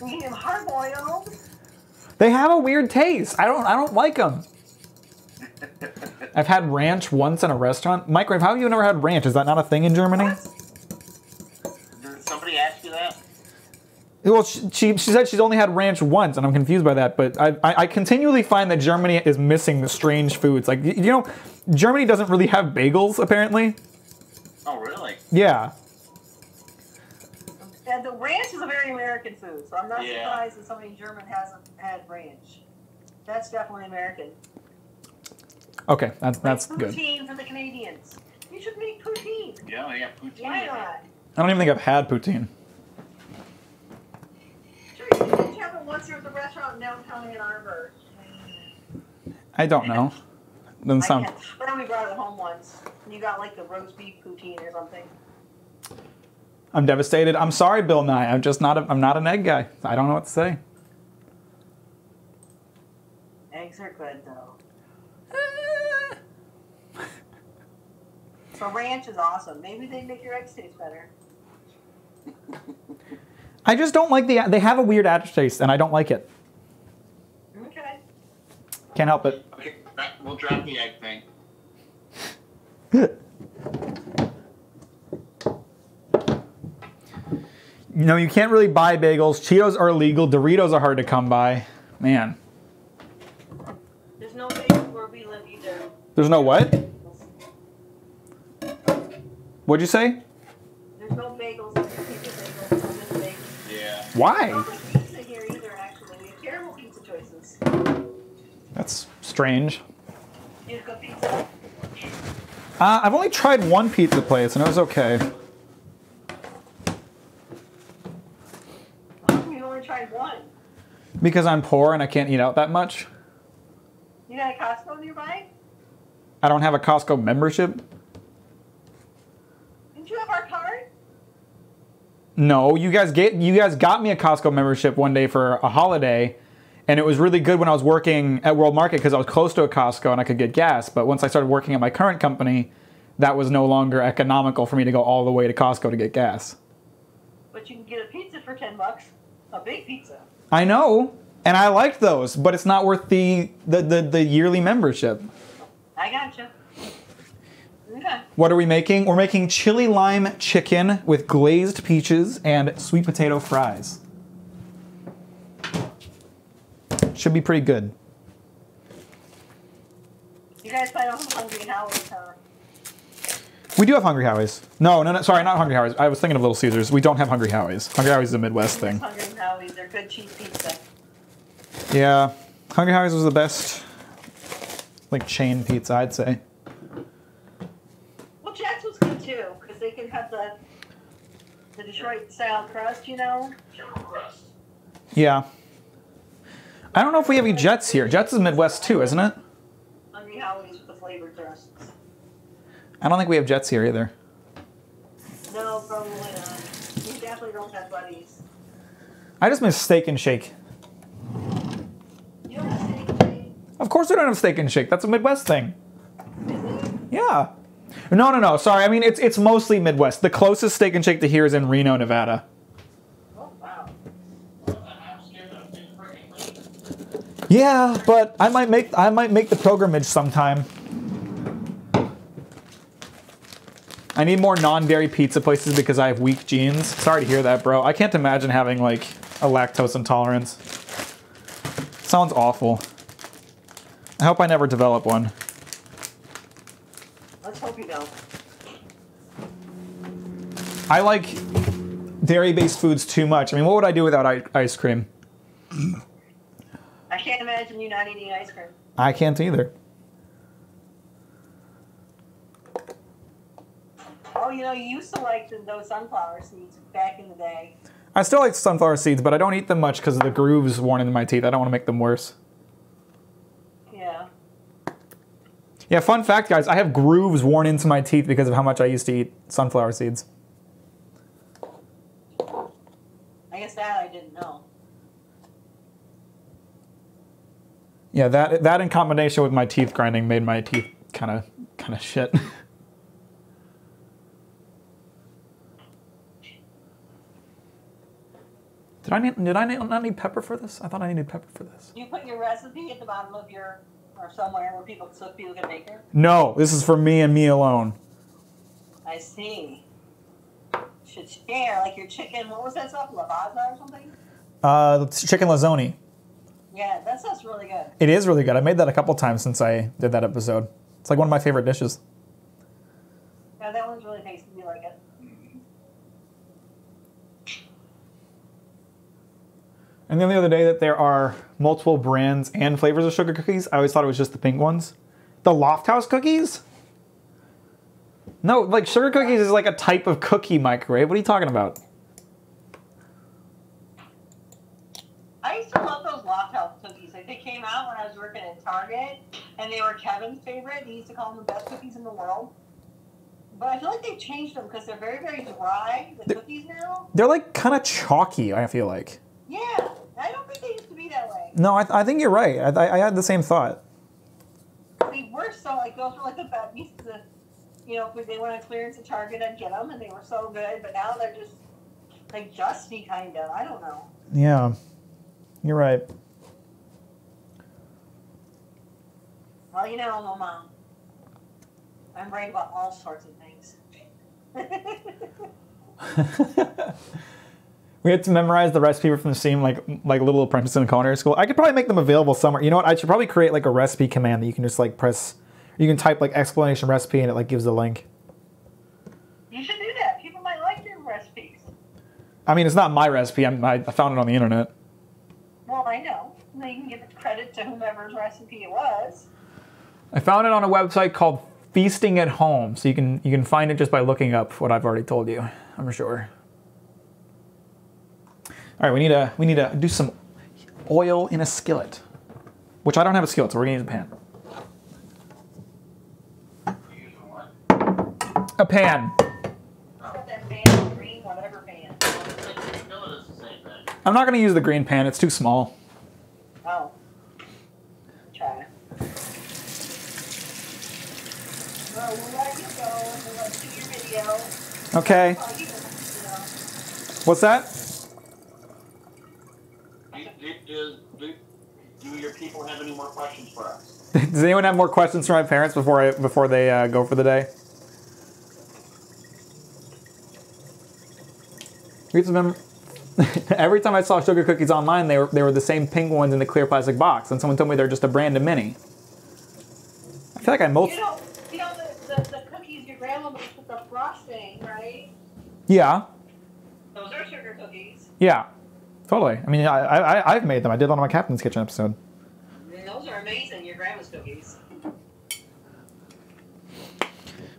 You eat them hard boiled. They have a weird taste. I don't like them. I've had ranch once in a restaurant. Microwave, how have you never had ranch? Is that not a thing in Germany? Did somebody ask you that? Well, she said she's only had ranch once, and I'm confused by that. But I continually find that Germany is missing the strange foods. Like, you know, Germany doesn't really have bagels, apparently. Oh, really? Yeah. And the ranch is a very American food, so I'm not Yeah. surprised that somebody in German hasn't had ranch. That's definitely American. Okay, that's good. Poutine for the Canadians. You should make poutine. Yeah, they got poutine. Why not? I don't even think I've had poutine. Sure, you should have it once you're at the restaurant in downtown Ann Arbor. I don't know. Doesn't I sound. can't. But then we brought it home once. And you got like the roast beef poutine or something. I'm devastated. I'm sorry, Bill Nye. I'm just not. I'm not an egg guy. I don't know what to say. Eggs are good though. So ranch is awesome. Maybe they make your eggs taste better. I just don't like the. They have a weird aftertaste, and I don't like it. Okay. Can't help it. Okay, we'll drop the egg thing. No, you can't really buy bagels. Cheetos are illegal. Doritos are hard to come by. Man. There's no bagels where we live either. There's no what? What'd you say? There's no bagels. There's no bagels. Yeah. Why? No pizza here either, actually. We have terrible pizza choices. That's strange. You have good pizza? I've only tried one pizza place, and it was okay. We've only tried one. Because I'm poor and I can't eat out that much. You got a Costco nearby? I don't have a Costco membership. Didn't you have our card? No, you guys got me a Costco membership one day for a holiday, and it was really good when I was working at World Market because I was close to a Costco and I could get gas. But once I started working at my current company, that was no longer economical for me to go all the way to Costco to get gas. But you can get a pizza for $10. A big pizza. I know, and I liked those, but it's not worth the yearly membership. I gotcha. Okay. What are we making? We're making chili lime chicken with glazed peaches and sweet potato fries. Should be pretty good. You guys find out Hungry Howie's, huh? We do have Hungry Howie's. No, sorry, not Hungry Howie's. I was thinking of Little Caesars. We don't have Hungry Howie's. Hungry Howie's is a Midwest thing. Hungry Howie's, they're good cheap pizza. Yeah, Hungry Howie's was the best, like, chain pizza, I'd say. Well, Jack's was good too, because they can have the Detroit style crust, you know? Crust. Yeah. I don't know if we have any Jets here. Jets is Midwest too, isn't it? Hungry Howie's with the flavored crusts. I don't think we have Jets here either. No, probably not. You definitely don't have buddies. I just miss Steak and Shake. You don't have steak and shake? Of course we don't have Steak and Shake. That's a Midwest thing. Yeah. No. Sorry. I mean, it's mostly Midwest. The closest Steak and Shake to here is in Reno, Nevada. Oh, wow. I'm scared of being freaking. Yeah, but I might make the pilgrimage sometime. I need more non-dairy pizza places because I have weak genes. Sorry to hear that, bro. I can't imagine having like a lactose intolerance. Sounds awful. I hope I never develop one. Let's hope you don't. I like dairy-based foods too much. I mean, what would I do without ice cream? I can't imagine you not eating ice cream. I can't either. you know, you used to like those sunflower seeds back in the day. I still like sunflower seeds, but I don't eat them much because of the grooves worn into my teeth. I don't want to make them worse. Yeah. Yeah, fun fact, guys, I have grooves worn into my teeth because of how much I used to eat sunflower seeds. I guess that I didn't know. Yeah, that in combination with my teeth grinding made my teeth kind of shit. Did I not need pepper for this? I thought I needed pepper for this. You put your recipe at the bottom of your, or somewhere where people can make it? No, this is for me and me alone. I see. Should share, like your chicken, what was that stuff, lavazza or something? Chicken lasagne. Yeah, that stuff's really good. It is really good. I made that a couple times since I did that episode. It's like one of my favorite dishes. Yeah, that one's really tasty. You like it. And then the other day that there are multiple brands and flavors of sugar cookies. I always thought it was just the pink ones. The Loft House cookies? No, like sugar cookies is like a type of cookie microwave. What are you talking about? I used to love those Loft House cookies. Like, they came out when I was working at Target, and they were Kevin's favorite. He used to call them the best cookies in the world. But I feel like they've changed them because they're very, very dry, the cookies now. They're like kind of chalky, I feel like. Yeah, I don't think they used to be that way. No, I think you're right. I had the same thought. They were so, like, those were like the best. You know, if they went on clearance at Target, I'd get them, and they were so good. But now they're just, like, dusty, kind of. I don't know. Yeah, you're right. Well, you know, Mom, I'm right about all sorts of things. We had to memorize the recipe from the same like Little Apprentice in culinary school. I could probably make them available somewhere. You know what? I should probably create like a recipe command that you can just like press. You can type like explanation recipe and it like gives the link. You should do that. People might like your recipes. I mean, it's not my recipe. I found it on the internet. Well, I know. And then you can give the credit to whomever's recipe it was. I found it on a website called Feasting at Home, so you can find it just by looking up what I've already told you. I'm sure. All right, we need to do some oil in a skillet, which I don't have a skillet, so we're gonna use a pan. A pan. Got that pan, green, whatever pan. I'm not gonna use the green pan. It's too small. Oh. Try. Well, we'll let you go and we'll let you do your video. Okay. What's that? Do your people have any more questions for us? Does anyone have more questions for my parents before they go for the day? You have to remember, every time I saw sugar cookies online, they were the same pink ones in the clear plastic box, and someone told me they're just a brand of mini. I feel like I most. You know the cookies your grandma would put the frosting, right? Yeah. Those are sugar cookies. Yeah. Totally. I mean, I've made them. I did on my Captain's Kitchen episode. And those are amazing, your grandma's cookies.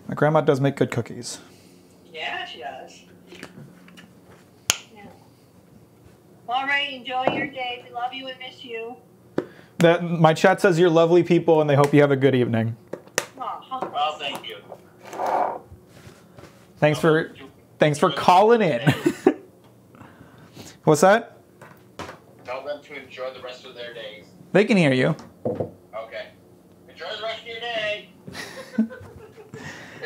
My grandma does make good cookies. Yeah, she does. Yeah. All right, enjoy your day. We love you and miss you. My chat says you're lovely people, and they hope you have a good evening. Oh, Well, thank you. Thanks for calling in. What's that? Tell them to enjoy the rest of their days. They can hear you. Okay. Enjoy the rest of your day.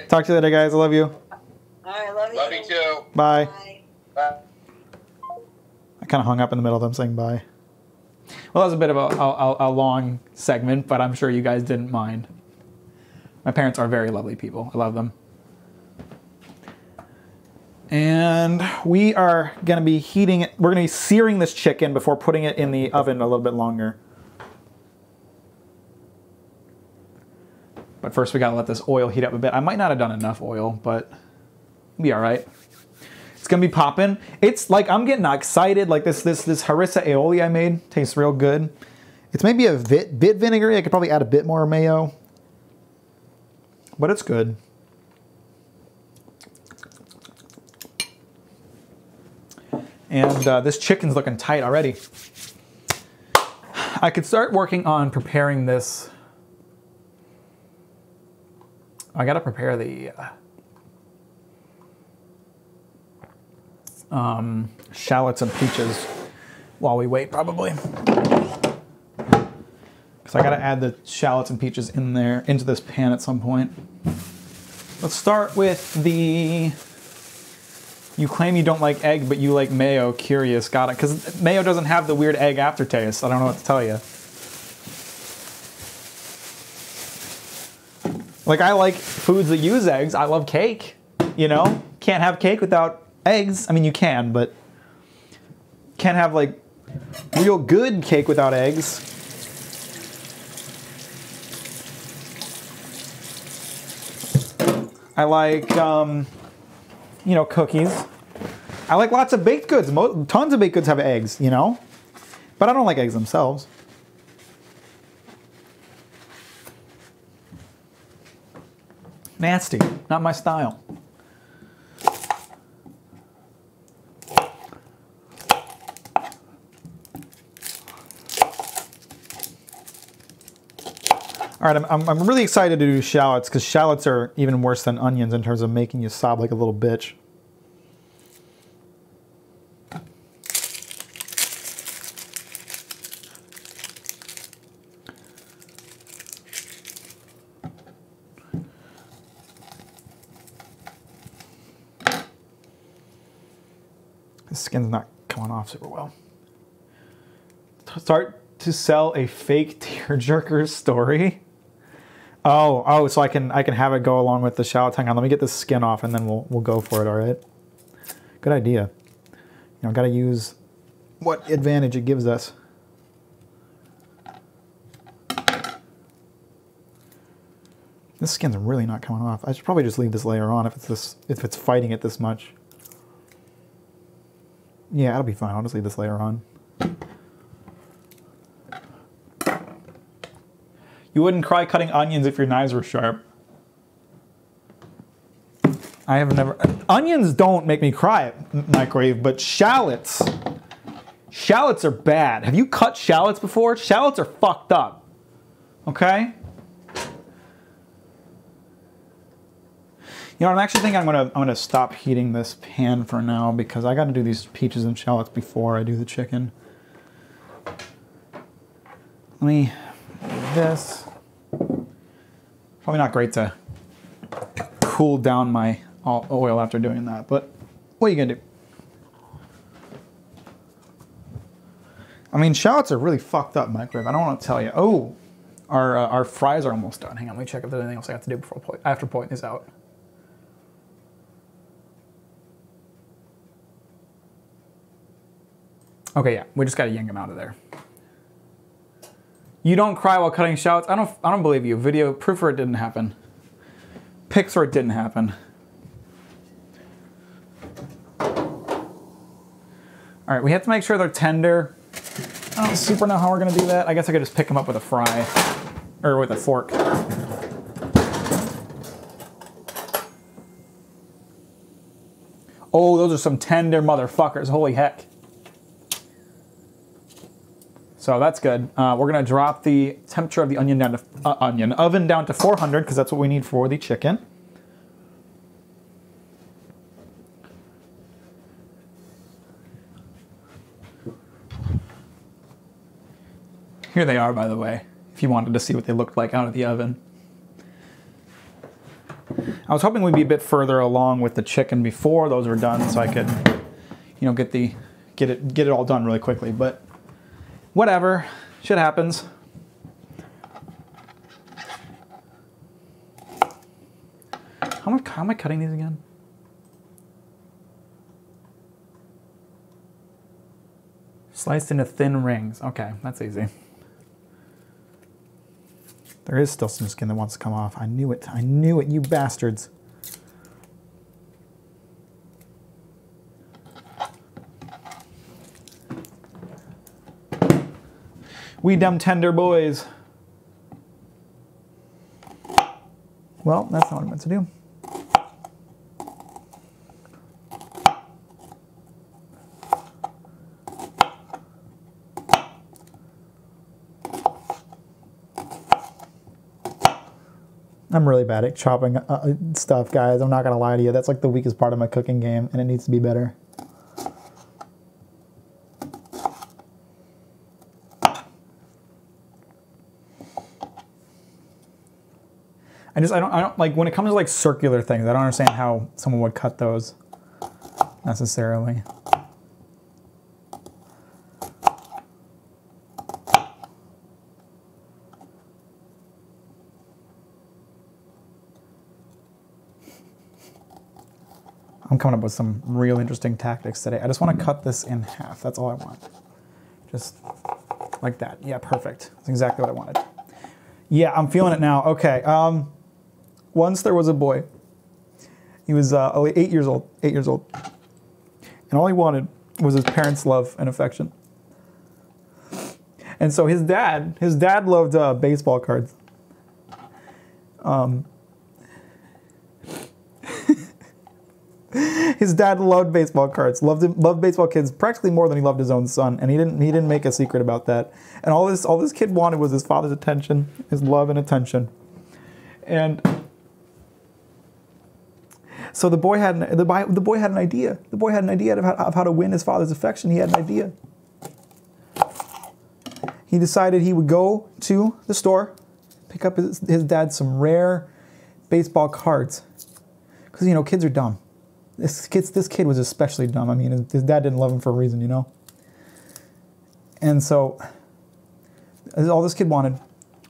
Talk to you later, guys. I love you. All right, love you. Love you too. Bye. Bye. Bye. I kind of hung up in the middle of them saying bye. Well, that was a bit of a long segment, but I'm sure you guys didn't mind. My parents are very lovely people. I love them. And we are going to be heating it. We're going to be searing this chicken before putting it in the oven a little bit longer. But first we got to let this oil heat up a bit. I might not have done enough oil, but it'll be all right. It's going to be popping. It's like I'm getting excited. Like this harissa aioli I made tastes real good. It's maybe a bit vinegary. I could probably add a bit more mayo. But it's good. And this chicken's looking tight already. I could start working on preparing this. I gotta prepare the shallots and peaches while we wait, probably. Because I gotta add the shallots and peaches in there, into this pan at some point. Let's start with the, you claim you don't like egg, but you like mayo. Curious, got it. Because mayo doesn't have the weird egg aftertaste. I don't know what to tell you. Like, I like foods that use eggs. I love cake, you know? Can't have cake without eggs. I mean, you can, but can't have, like, real good cake without eggs. I like, you know, cookies. I like lots of baked goods. Tons of baked goods have eggs, you know? But I don't like eggs themselves. Nasty, not my style. All right, I'm really excited to do shallots because shallots are even worse than onions in terms of making you sob like a little bitch. The skin's not coming off super well. Start to sell a fake tearjerker story. Oh, so I can have it go along with the shallots. Hang on, let me get the skin off and then we'll go for it, all right? Good idea. You know, gotta use what advantage it gives us. This skin's really not coming off. I should probably just leave this layer on if it's fighting it this much. Yeah, that'll be fine. I'll just leave this layer on. You wouldn't cry cutting onions if your knives were sharp. I have never... Onions don't make me cry at microwave, but shallots... Shallots are bad. Have you cut shallots before? Shallots are fucked up. Okay? You know, I'm actually thinking I'm gonna stop heating this pan for now because I gotta do these peaches and shallots before I do the chicken. Let me do this. Probably not great to cool down my oil after doing that, but what are you gonna do? I mean, shallots are really fucked up microwave. I don't want to tell you. Oh, our fries are almost done. Hang on, let me check if there's anything else I have to do after pulling these out. Okay, yeah, we just gotta yank them out of there. You don't cry while cutting shallots? I don't believe you. Video proof or it didn't happen. Pics or it didn't happen. All right, we have to make sure they're tender. I don't super know how we're gonna do that. I guess I could just pick them up with a fry or with a fork. Oh, those are some tender motherfuckers. Holy heck. So that's good. We're gonna drop the temperature of the onion down to oven down to 400 because that's what we need for the chicken. Here they are, by the way, if you wanted to see what they looked like out of the oven. I was hoping we'd be a bit further along with the chicken before those were done, so I could, you know, get it all done really quickly. But whatever, shit happens. How am I cutting these again? Sliced into thin rings. Okay, that's easy. There is still some skin that wants to come off. I knew it. I knew it, you bastards. We dumb tender boys. Well, that's not what I meant to do. I'm really bad at chopping stuff, guys. I'm not gonna lie to you. That's like the weakest part of my cooking game, and it needs to be better. I don't like when it comes to like circular things. I don't understand how someone would cut those necessarily. I'm coming up with some real interesting tactics today. I just want to cut this in half. That's all I want. Just like that. Yeah, perfect. That's exactly what I wanted. Yeah, I'm feeling it now. Okay. Once there was a boy. He was 8 years old. 8 years old. And all he wanted was his parents' love and affection. And so his dad loved baseball cards. His dad loved baseball cards, loved baseball kids practically more than he loved his own son, and he didn't make a secret about that. And all this kid wanted was his father's attention, his love and attention. And so the boy had an idea. The boy had an idea of how to win his father's affection. He had an idea. He decided he would go to the store, pick up his dad some rare baseball cards, because kids are dumb. This kid was especially dumb. I mean, his dad didn't love him for a reason, And so, all this kid wanted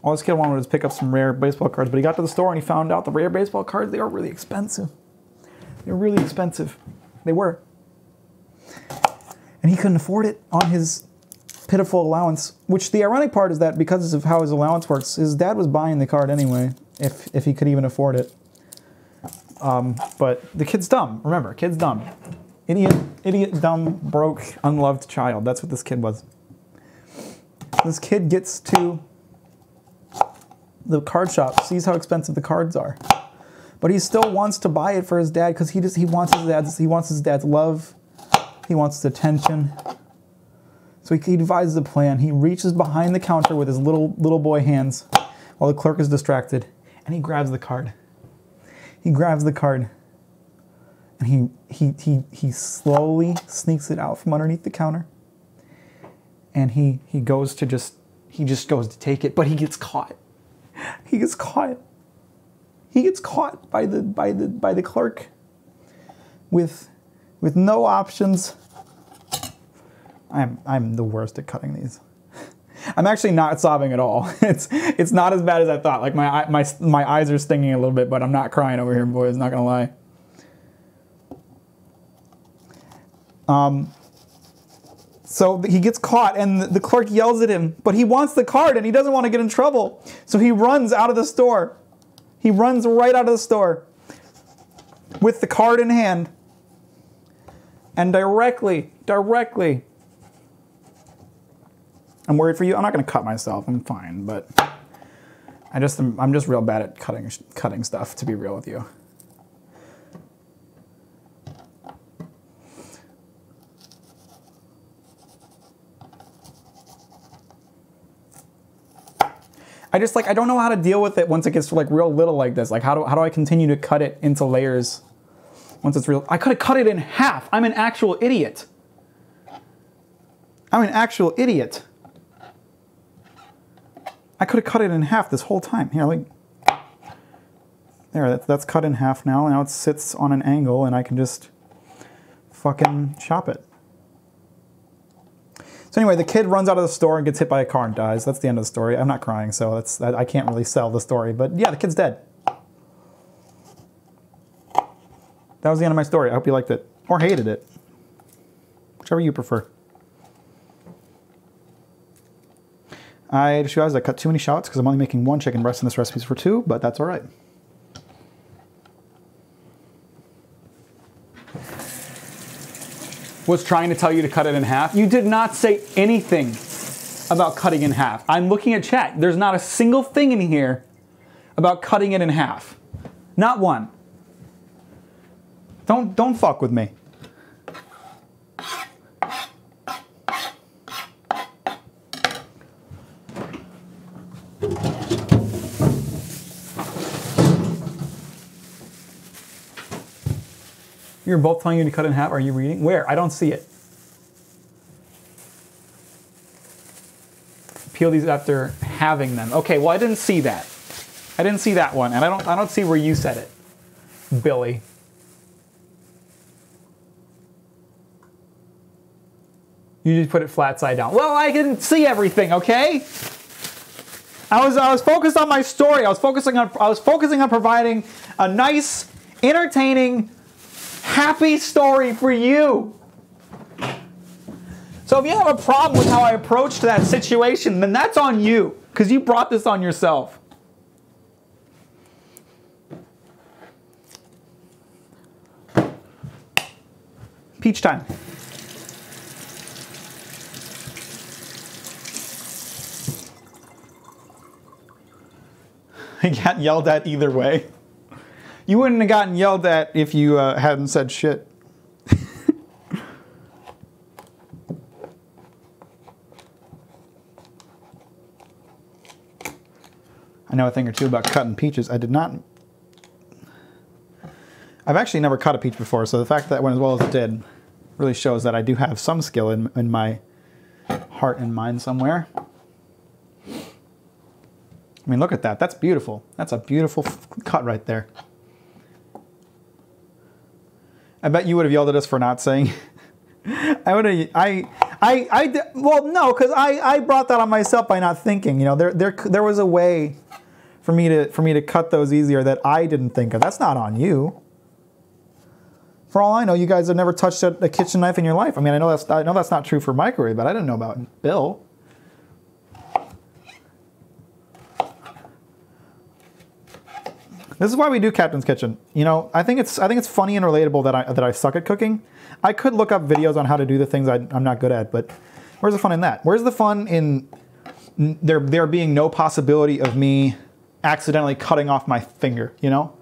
was pick up some rare baseball cards. But he got to the store and he found out the rare baseball cards, they were really expensive. They were really expensive. They were. And he couldn't afford it on his pitiful allowance. Which the ironic part is that because of how his allowance works, his dad was buying the card anyway, if he could even afford it. But the kid's dumb. Remember, kid's dumb. Idiot, dumb, broke, unloved child. That's what this kid was. This kid gets to the card shop, sees how expensive the cards are, but he still wants to buy it for his dad because he wants his dad's love. He wants his attention. So he devises a plan. He reaches behind the counter with his little boy hands while the clerk is distracted, and he grabs the card. He grabs the card, and he slowly sneaks it out from underneath the counter, and he just goes to take it, but he gets caught. He gets caught. He gets caught by the clerk with no options. I'm the worst at cutting these. I'm actually not sobbing at all. It's not as bad as I thought. Like my eyes are stinging a little bit, but I'm not crying over here, boys. Not gonna lie. So he gets caught, and the clerk yells at him, but he wants the card, and he doesn't want to get in trouble. So he runs out of the store. He runs right out of the store with the card in hand, and directly. I'm worried for you. I'm not going to cut myself. I'm fine, but I'm just real bad at cutting stuff, to be real with you. I don't know how to deal with it once it gets to real little like this. Like how do I continue to cut it into layers once it's real? I could have cut it in half. I'm an actual idiot. I could have cut it in half this whole time. Here, there, that's cut in half now. Now it sits on an angle, and I can just fucking chop it. So anyway, the kid runs out of the store and gets hit by a car and dies. That's the end of the story. I'm not crying, so I can't really sell the story. But yeah, the kid's dead. That was the end of my story. I hope you liked it. Or hated it. Whichever you prefer. I just realized I cut too many shots because I'm only making one chicken breast and this recipe's for two, but that's all right. Was trying to tell you to cut it in half. You did not say anything about cutting in half. I'm looking at chat. There's not a single thing in here about cutting it in half. Not one. Don't fuck with me. You're both telling you to cut it in half. Are you reading? Where? I don't see it. Peel these after having them. Okay, well I didn't see that. I didn't see that one, and I don't see where you said it, Billy. You just put it flat side down. Well, I didn't see everything, okay? I was focused on my story. I was focusing on providing a nice, entertaining, happy story for you. So if you have a problem with how I approached that situation, then that's on you, because you brought this on yourself. Peach time. I got yelled at either way. You wouldn't have gotten yelled at if you hadn't said shit. I know a thing or two about cutting peaches. I did not. I've actually never cut a peach before, so the fact that it went as well as it did really shows that I do have some skill in my heart and mind somewhere. I mean, look at that. That's beautiful. That's a beautiful cut right there. I bet you would have yelled at us for not saying. I would have. Well, no, because I brought that on myself by not thinking. You know, there was a way for me to cut those easier that I didn't think of. That's not on you. For all I know, you guys have never touched a kitchen knife in your life. I mean, I know that's not true for microwave, but I didn't know about Bill. This is why we do Captain's Kitchen. You know, I think it's funny and relatable that I suck at cooking. I could look up videos on how to do the things I'm not good at, but where's the fun in that? Where's the fun in there being no possibility of me accidentally cutting off my finger, you know?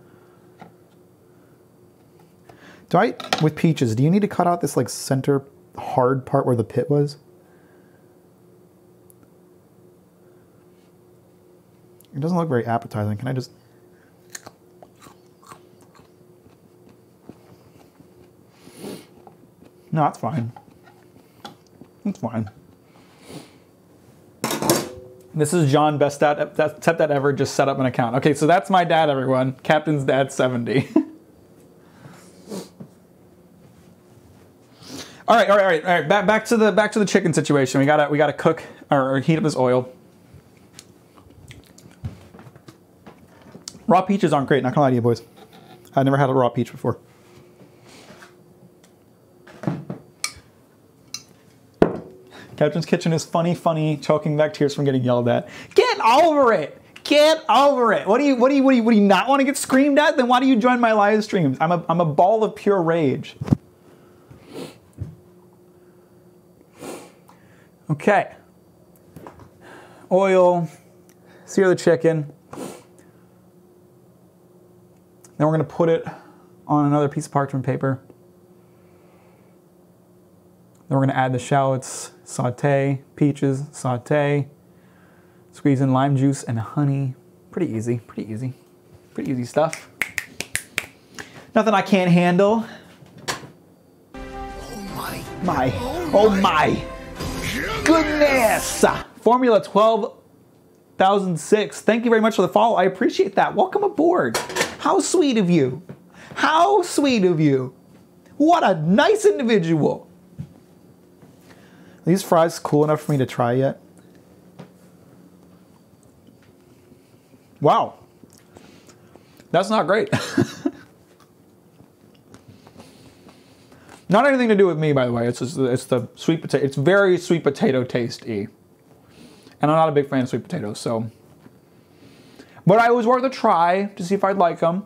With peaches, do you need to cut out this like center hard part where the pit was? It doesn't look very appetizing. Can I just... No, that's fine. It's fine. This is John, best stepdad ever, just set up an account. Okay, so that's my dad, everyone. Captain's dad, 70. All right. Back to the chicken situation. We gotta cook or heat up this oil. Raw peaches aren't great. Not gonna lie to you, boys. I've never had a raw peach before. Captain's Kitchen is funny, choking back tears from getting yelled at. Get over it! Get over it! What do you not want to get screamed at? Then why do you join my live streams? I'm a ball of pure rage. Okay. Oil, sear the chicken. Then we're gonna put it on another piece of parchment paper. Then we're gonna add the shallots, saute, peaches, saute, squeeze in lime juice and honey. Pretty easy stuff. Nothing I can't handle. Oh my goodness. Formula 12,006. Thank you very much for the follow. I appreciate that. Welcome aboard. How sweet of you. How sweet of you. What a nice individual. Are these fries cool enough for me to try yet? Wow. That's not great. Not anything to do with me, by the way. It's the sweet potato. It's very sweet potato tasty. And I'm not a big fan of sweet potatoes, so. But it was worth a try to see if I'd like them.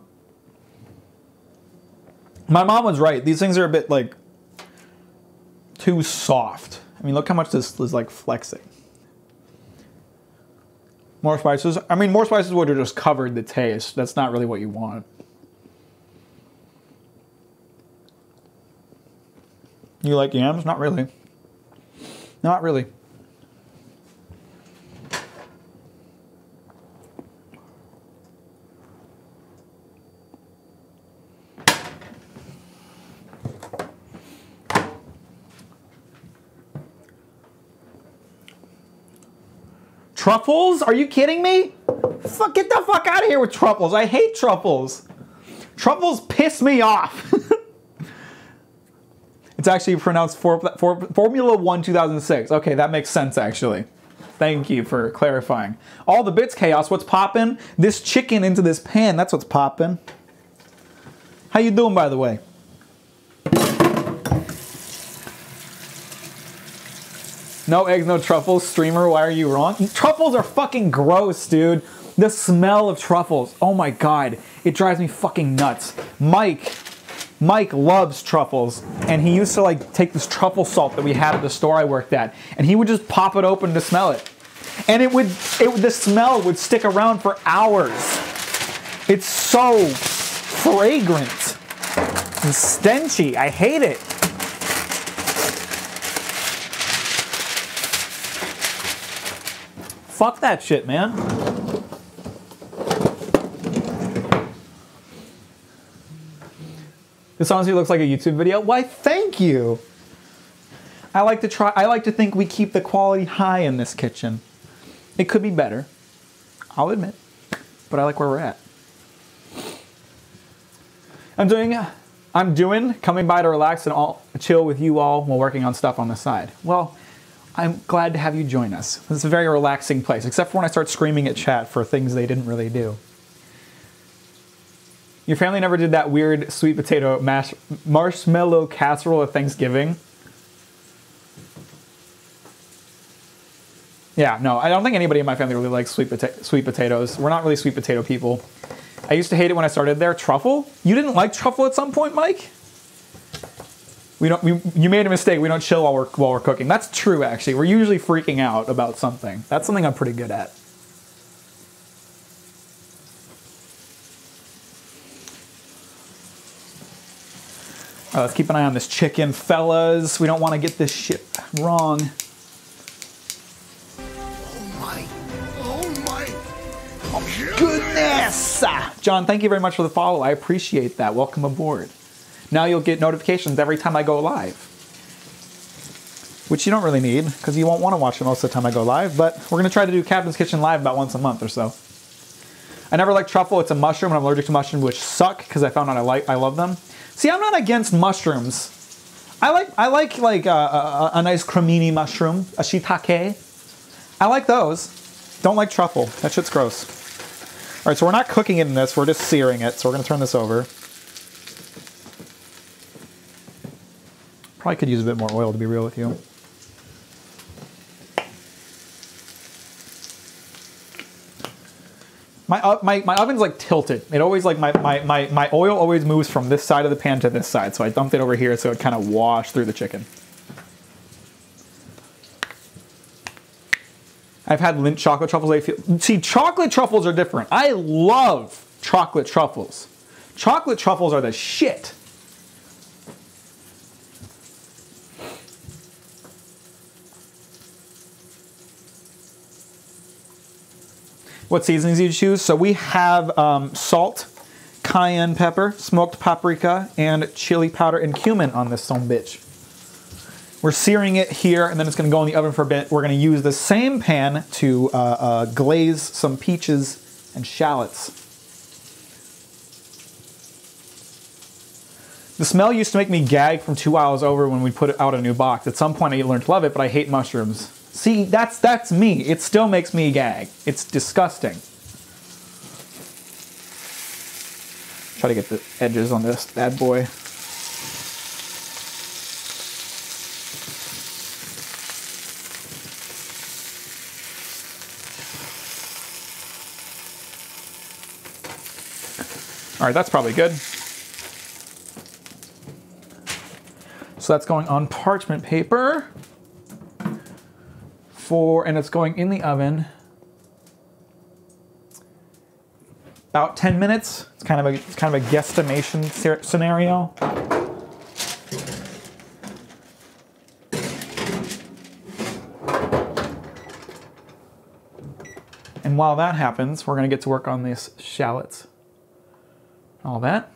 My mom was right. These things are a bit like too soft. I mean, look how much this is like flexing. More spices. I mean, more spices would have just covered the taste. That's not really what you want. You like yams? Not really. Not really. Truffles? Are you kidding me? Fuck, get the fuck out of here with truffles. I hate truffles. Truffles piss me off. It's actually pronounced Formula 1 2006. Okay, that makes sense actually. Thank you for clarifying. All the bits, Chaos. What's poppin'? This chicken into this pan. That's what's poppin'. How you doing, by the way? No eggs, no truffles. Streamer, why are you wrong? Truffles are fucking gross, dude. The smell of truffles. Oh my god. It drives me fucking nuts. Mike loves truffles, and he used to like take this truffle salt that we had at the store I worked at, and he would just pop it open to smell it. And the smell would stick around for hours. It's so fragrant and stenchy. I hate it. Fuck that shit, man. This honestly looks like a YouTube video. Why, thank you. I like to think we keep the quality high in this kitchen. It could be better, I'll admit, but I like where we're at. I'm doing coming by to relax and chill with you all while working on stuff on the side. Well, I'm glad to have you join us. This is a very relaxing place, except for when I start screaming at chat for things they didn't really do. Your family never did that weird sweet potato marshmallow casserole at Thanksgiving? Yeah, no, I don't think anybody in my family really likes sweet potatoes. We're not really sweet potato people. I used to hate it when I started there. Truffle? You didn't like truffle at some point, Mike? You made a mistake. We don't chill while we're cooking. That's true, actually. We're usually freaking out about something. That's something I'm pretty good at. All right, let's keep an eye on this chicken, fellas. We don't want to get this shit wrong. Goodness! John, thank you very much for the follow. I appreciate that. Welcome aboard. Now you'll get notifications every time I go live. Which you don't really need, because you won't want to watch it most of the time I go live, but we're going to try to do Captain's Kitchen live about once a month or so. I never liked truffle. It's a mushroom, and I'm allergic to mushrooms, which suck, because I found out I love them. See, I'm not against mushrooms. I like a nice cremini mushroom, a shiitake. I like those. Don't like truffle. That shit's gross. All right, so we're not cooking it in this. We're just searing it. So we're going to turn this over. Probably could use a bit more oil, to be real with you. My oven's like tilted. It always like my oil always moves from this side of the pan to this side. So I dumped it over here so it kind of washed through the chicken. I've had Lindt chocolate truffles. See, chocolate truffles are different. I love chocolate truffles. Chocolate truffles are the shit. What seasonings do you choose? So we have salt, cayenne pepper, smoked paprika, and chili powder and cumin on this son bitch. We're searing it here, and then it's going to go in the oven for a bit. We're going to use the same pan to glaze some peaches and shallots. The smell used to make me gag from 2 hours over when we put it out a new box. At some point I learned to love it, but I hate mushrooms. See, that's me. It still makes me gag. It's disgusting. Try to get the edges on this bad boy. All right, that's probably good. So that's going on parchment paper and it's going in the oven about 10 minutes. It's kind of a guesstimation scenario. And while that happens, we're going to get to work on these shallots. All that.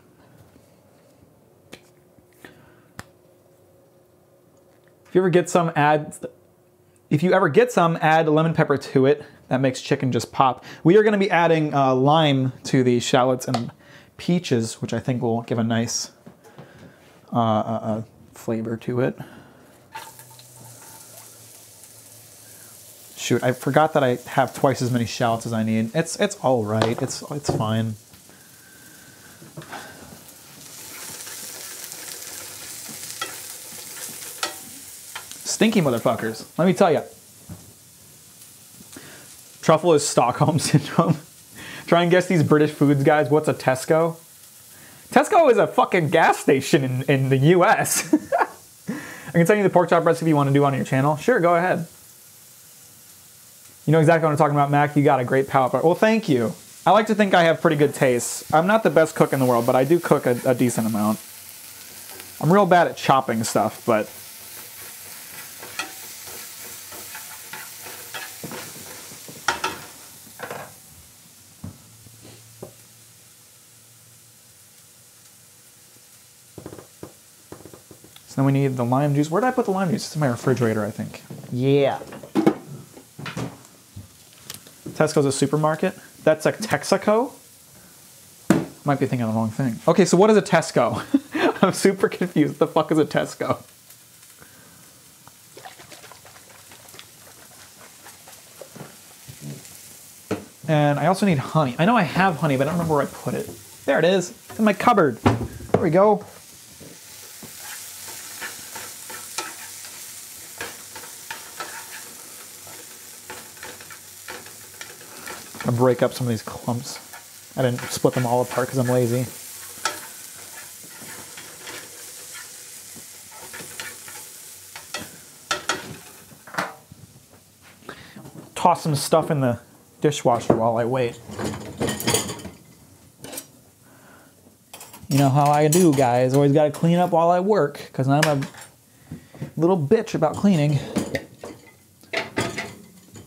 If you ever get some, add lemon pepper to it. That makes chicken just pop. We are going to be adding lime to the shallots and peaches, which I think will give a nice flavor to it. Shoot, I forgot that I have twice as many shallots as I need. It's all right. It's fine. Stinky motherfuckers. Let me tell you. Truffle is Stockholm Syndrome. Try and guess these British foods, guys. What's a Tesco? Tesco is a fucking gas station in the US. I can tell you the pork chop recipe you want to do on your channel. Sure, go ahead. You know exactly what I'm talking about, Mac. You got a great palate. Well, thank you. I like to think I have pretty good taste. I'm not the best cook in the world, but I do cook a decent amount. I'm real bad at chopping stuff, but... Then we need the lime juice. Where did I put the lime juice? It's in my refrigerator, I think. Yeah. Tesco's a supermarket. That's a Texaco? Might be thinking of the wrong thing. Okay, so what is a Tesco? I'm super confused. What the fuck is a Tesco? And I also need honey. I know I have honey, but I don't remember where I put it. There it is. It's in my cupboard. There we go. I'm gonna break up some of these clumps. I didn't split them all apart because I'm lazy. Toss some stuff in the dishwasher while I wait. You know how I do, guys. Always gotta clean up while I work because I'm a little bitch about cleaning.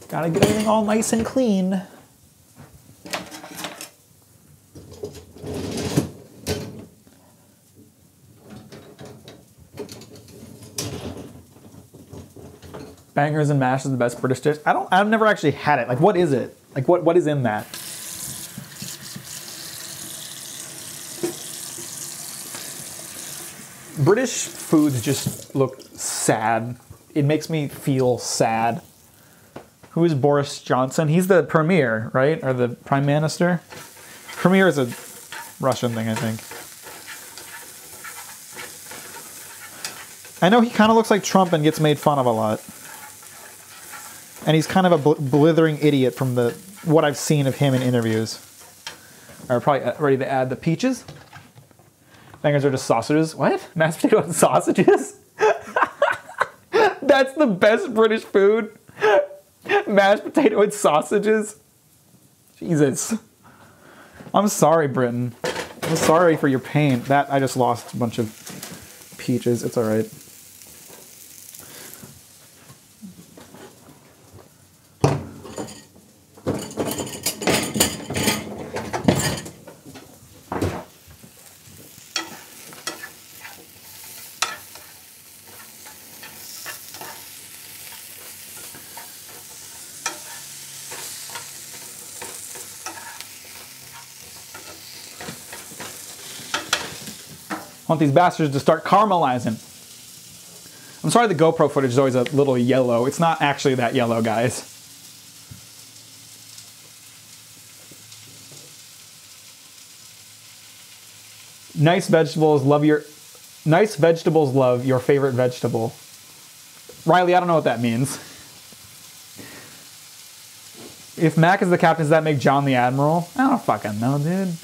Gotta get everything all nice and clean. Bangers and mash is the best British dish. I've never actually had it. Like, what is it? Like, what is in that? British foods just look sad. It makes me feel sad. Who is Boris Johnson? He's the premier, right? Or the prime minister? Premier is a Russian thing, I think. I know he kind of looks like Trump and gets made fun of a lot. And he's kind of a blithering idiot from what I've seen of him in interviews. Are probably ready to add the peaches. Bangers are just sausages. What? Mashed potato and sausages? That's the best British food? Mashed potato and sausages? Jesus. I'm sorry, Britain. I'm sorry for your pain. That, I just lost a bunch of peaches. It's all right. I want these bastards to start caramelizing. I'm sorry the GoPro footage is always a little yellow. It's not actually that yellow, guys. Nice vegetables love your favorite vegetable. Riley, I don't know what that means. If Mac is the captain, does that make John the admiral? I don't fucking know, dude.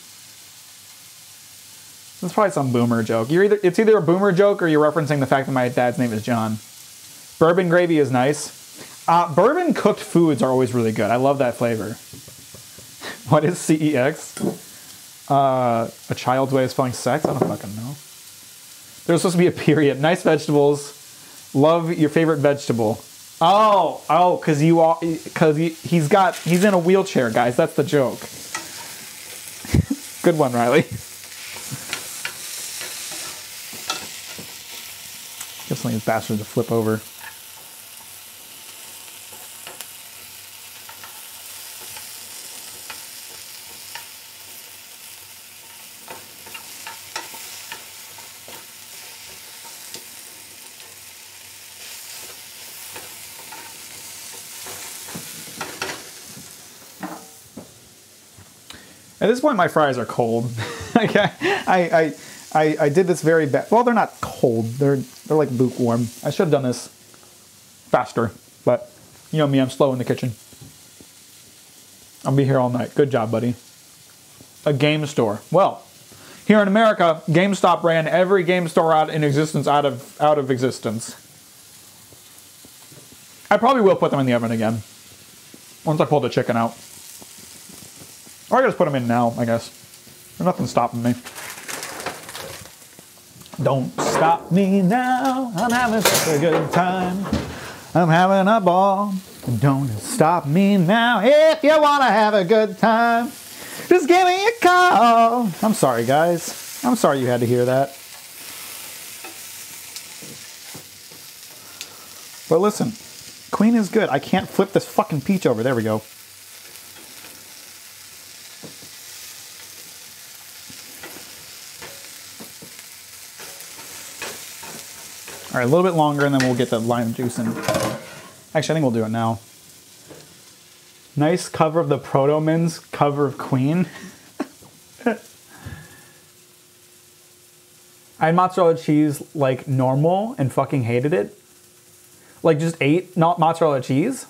That's probably some boomer joke. It's either a boomer joke or you're referencing the fact that my dad's name is John. Bourbon gravy is nice. Bourbon cooked foods are always really good. I love that flavor. What is CEX? A child's way of spelling sex? I don't fucking know. There's supposed to be a period. Nice vegetables. Love your favorite vegetable. Oh, because he's in a wheelchair, guys. That's the joke. Good one, Riley. Get some of these bastards to flip over. At this point, my fries are cold. Like, I did this very bad. Well, they're not cold. They're like lukewarm. I should have done this faster, but you know me, I'm slow in the kitchen. I'll be here all night. Good job, buddy. A game store. Well, here in America, GameStop ran every game store out of existence. I probably will put them in the oven again once I pull the chicken out. Or I can just put them in now, I guess. There's nothing stopping me. Don't stop me now. I'm having such a good time. I'm having a ball. Don't stop me now. If you want to have a good time, just give me a call. I'm sorry, guys. I'm sorry you had to hear that. But listen, Queen is good. I can't flip this fucking peach over. There we go. All right, a little bit longer and then we'll get the lime juice in. Actually, I think we'll do it now. Nice cover of the Proto Mints, cover of Queen. I had mozzarella cheese like normal and fucking hated it. Like just ate not mozzarella cheese.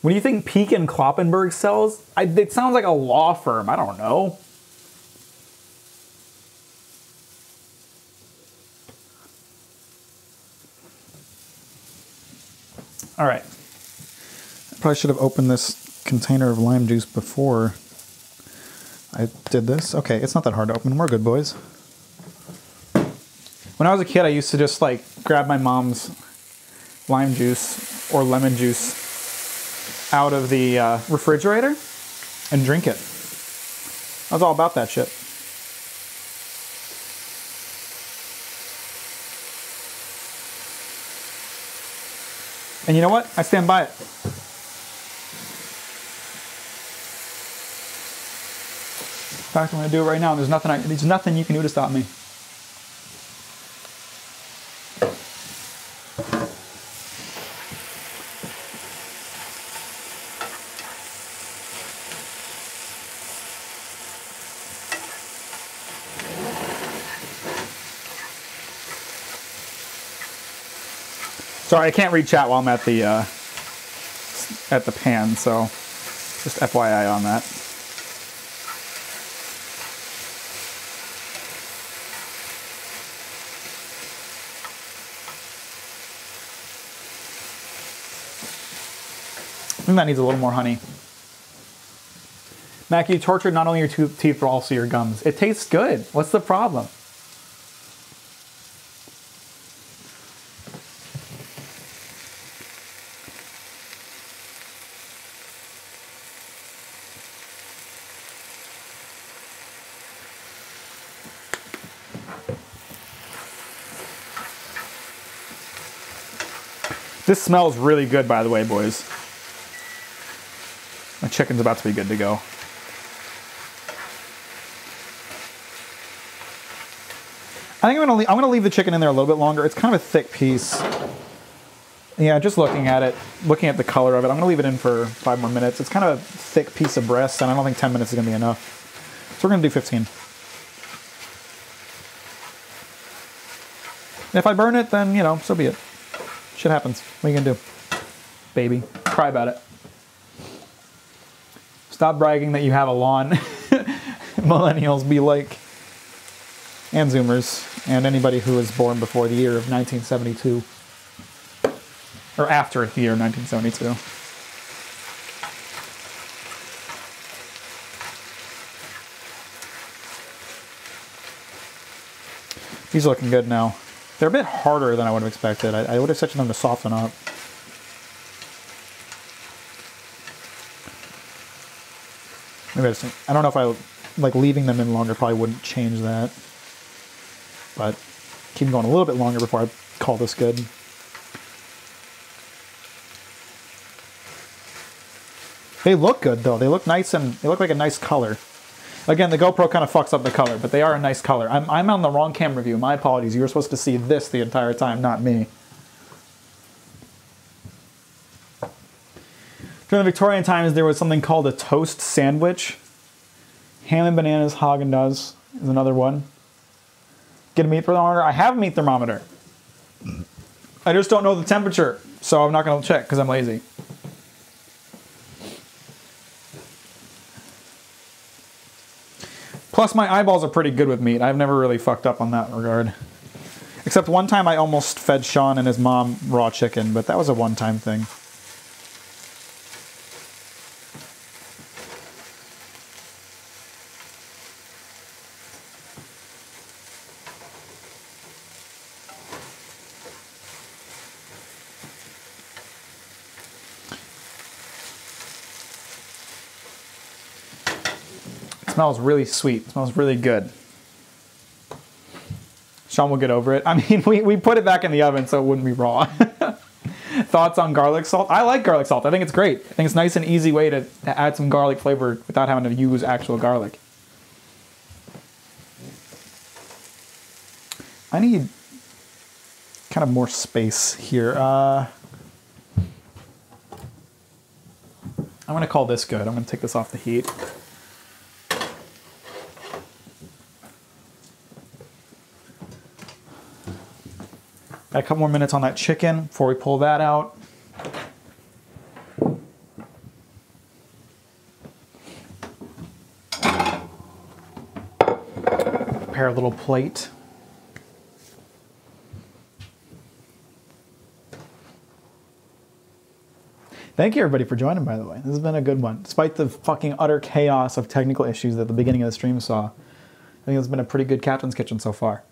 What do you think Peek and Kloppenberg sells? It sounds like a law firm. I don't know. All right. I probably should have opened this container of lime juice before I did this. Okay, it's not that hard to open. We're good, boys. When I was a kid, I used to just like grab my mom's lime juice or lemon juice out of the refrigerator and drink it. I was all about that shit. And you know what? I stand by it. In fact, I'm going to do it right now. There's nothing you can do to stop me. Sorry, I can't read chat while I'm at the pan, so just FYI on that. I think that needs a little more honey. Mac, you tortured not only your teeth, but also your gums. It tastes good. What's the problem? This smells really good, by the way, boys. My chicken's about to be good to go. I think I'm gonna leave the chicken in there a little bit longer. It's kind of a thick piece. Yeah, just looking at it, looking at the color of it, I'm gonna leave it in for 5 more minutes. It's kind of a thick piece of breast, and I don't think 10 minutes is gonna be enough. So we're gonna do 15. If I burn it, then, you know, so be it. Shit happens. What are you gonna do? Baby. Cry about it. Stop bragging that you have a lawn. Millennials be like, and Zoomers, and anybody who was born before the year of 1972. Or after the year 1972. These are looking good now. They're a bit harder than I would have expected. I would have expected them to soften up. Maybe I don't know if I like leaving them in longer probably wouldn't change that. But keep them going a little bit longer before I call this good. They look good though. They look nice and they look like a nice color. Again, the GoPro kind of fucks up the color, but they are a nice color. I'm on the wrong camera view. My apologies. You were supposed to see this the entire time, not me. During the Victorian times, there was something called a toast sandwich. Ham and bananas, Haagen-Dazs is another one. Get a meat thermometer. I have a meat thermometer. I just don't know the temperature, so I'm not going to check because I'm lazy. Plus, my eyeballs are pretty good with meat. I've never really fucked up on that regard. Except one time I almost fed Sean and his mom raw chicken, but that was a one-time thing. It smells really sweet. It smells really good. Sean will get over it. I mean, we put it back in the oven so it wouldn't be raw. Thoughts on garlic salt? I like garlic salt. I think it's great. I think it's a nice and easy way to add some garlic flavor without having to use actual garlic. I need kind of more space here. I'm going to call this good. I'm going to take this off the heat. Got a couple more minutes on that chicken before we pull that out. Prepare a little plate. Thank you everybody for joining, by the way. This has been a good one. Despite the fucking utter chaos of technical issues that the beginning of the stream saw, I think it's been a pretty good Captain's Kitchen so far.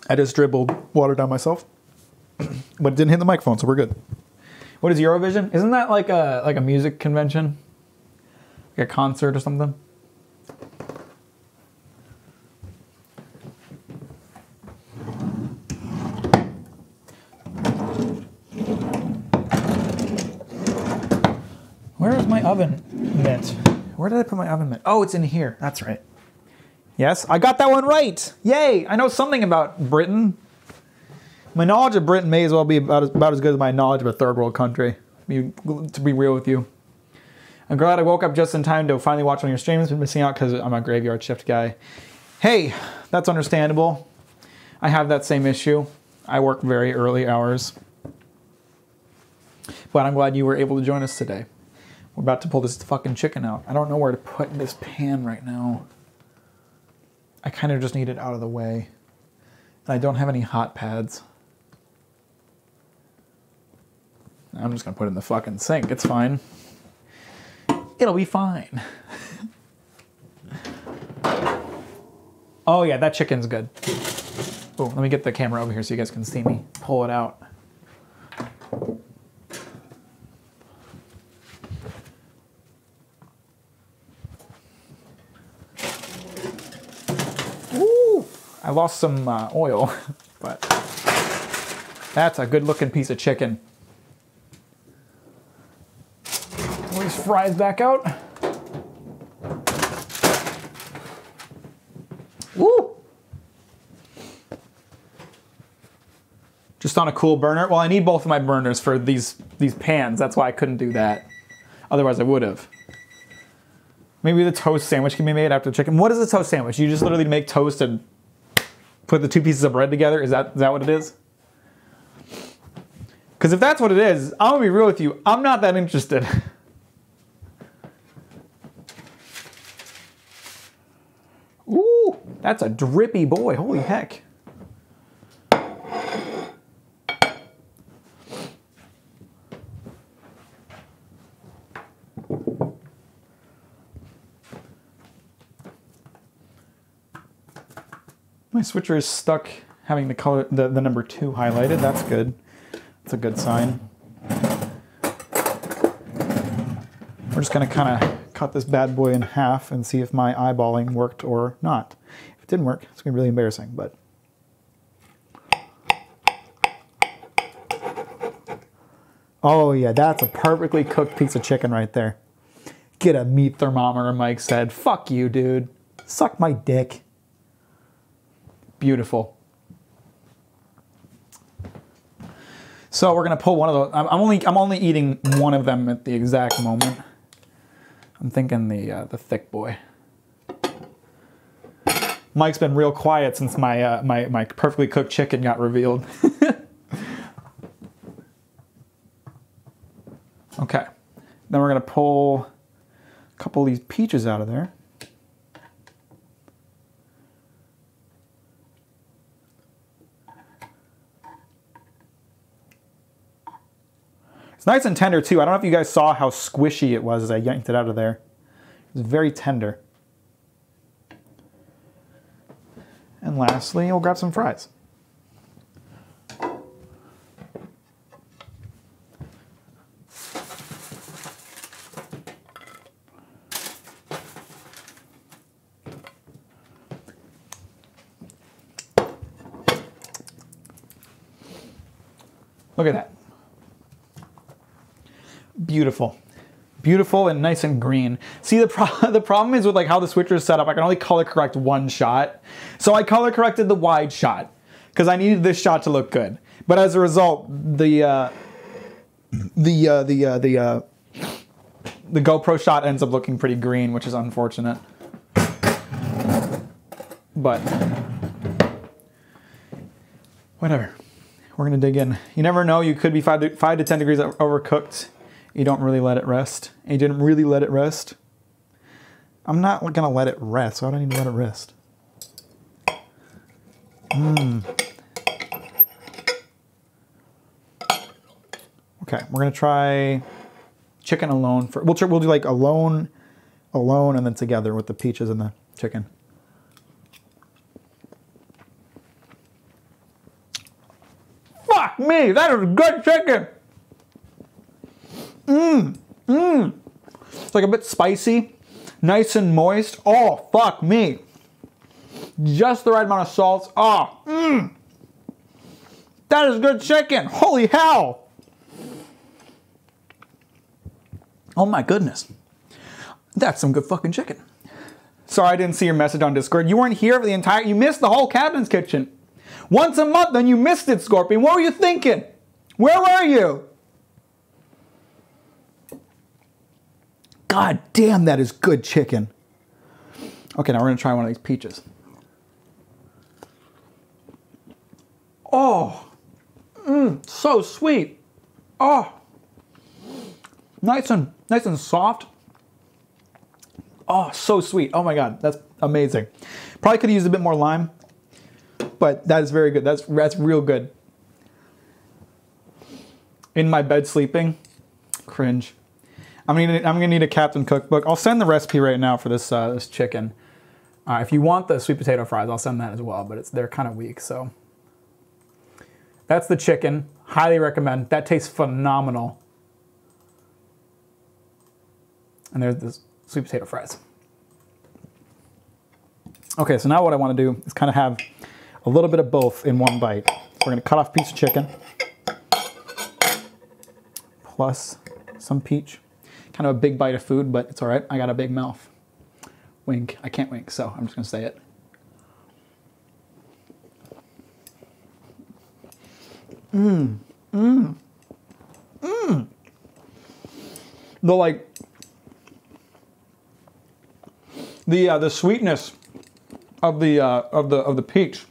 I just dribbled water down myself, but it didn't hit the microphone, so we're good. What is Eurovision? Isn't that like a music convention? Like a concert or something? Where is my oven mitt? Where did I put my oven mitt? Oh, it's in here. That's right. Yes, I got that one right. Yay! I know something about Britain. My knowledge of Britain may as well be about as good as my knowledge of a third world country, to be real with you. I'm glad I woke up just in time to finally watch one of your streams. Been missing out because I'm a graveyard shift guy. Hey, that's understandable. I have that same issue. I work very early hours. But I'm glad you were able to join us today. We're about to pull this fucking chicken out. I don't know where to put this pan right now. I kind of just need it out of the way. And I don't have any hot pads. I'm just gonna put it in the fucking sink. It's fine. It'll be fine. Oh yeah, that chicken's good. Oh, let me get the camera over here so you guys can see me pull it out. I lost some oil, but that's a good looking piece of chicken. Pull these fries back out. Woo! Just on a cool burner. Well, I need both of my burners for these pans. That's why I couldn't do that. Otherwise I would have. Maybe the toast sandwich can be made after the chicken. What is a toast sandwich? You just literally make toast and put the two pieces of bread together? Is that what it is? Because if that's what it is, I'm going to be real with you. I'm not that interested. Ooh, that's a drippy boy. Holy heck. My switcher is stuck having the color, the number 2 highlighted. That's good. That's a good sign. We're just gonna kind of cut this bad boy in half and see if my eyeballing worked or not. If it didn't work, it's gonna be really embarrassing, but. Oh yeah, that's a perfectly cooked piece of chicken right there. Get a meat thermometer, Mike said. Fuck you, dude. Suck my dick. Beautiful. So we're gonna pull one of those. I'm only eating one of them at the exact moment. I'm thinking the thick boy. Mike's been real quiet since my my perfectly cooked chicken got revealed. Okay, then we're gonna pull a couple of these peaches out of there. It's nice and tender too. I don't know if you guys saw how squishy it was as I yanked it out of there. It was very tender. And lastly, we'll grab some fries. Look at that. Beautiful. Beautiful and nice and green. See, the problem is with like how the switcher is set up, I can only color correct one shot. So I color corrected the wide shot because I needed this shot to look good. But as a result, the GoPro shot ends up looking pretty green, which is unfortunate. But whatever. We're gonna dig in. You never know, you could be 5 to 10 degrees overcooked. You don't really let it rest. And you didn't really let it rest. I'm not gonna let it rest, so I don't need to let it rest. Okay, we're gonna try chicken alone. We'll do like alone, and then together with the peaches and the chicken. Fuck me, that is good chicken. It's like a bit spicy, nice and moist. Oh, fuck me. Just the right amount of salt. Oh, that is good chicken. Holy hell. Oh my goodness. That's some good fucking chicken. Sorry I didn't see your message on Discord. You weren't here for the entire, you missed the whole Captain's Kitchen. Once a month, then you missed it, Scorpion. What were you thinking? Where were you? God damn, that is good chicken. Okay, now we're gonna try one of these peaches. Oh, so sweet. Oh, nice and soft. Oh, so sweet. Oh my God, that's amazing. Probably could have used a bit more lime, but that is very good. That's real good. In my bed sleeping, cringe. I'm gonna need a Captain Cookbook. I'll send the recipe right now for this this chicken. If you want the sweet potato fries, I'll send that as well. But they're kind of weak, so that's the chicken. Highly recommend. That tastes phenomenal. And there's the sweet potato fries. Okay, so now what I want to do is kind of have a little bit of both in one bite. So we're gonna cut off a piece of chicken, plus some peach. Kind of a big bite of food, but it's all right. I got a big mouth. Wink. I can't wink, so I'm just gonna say it. The sweetness of the peach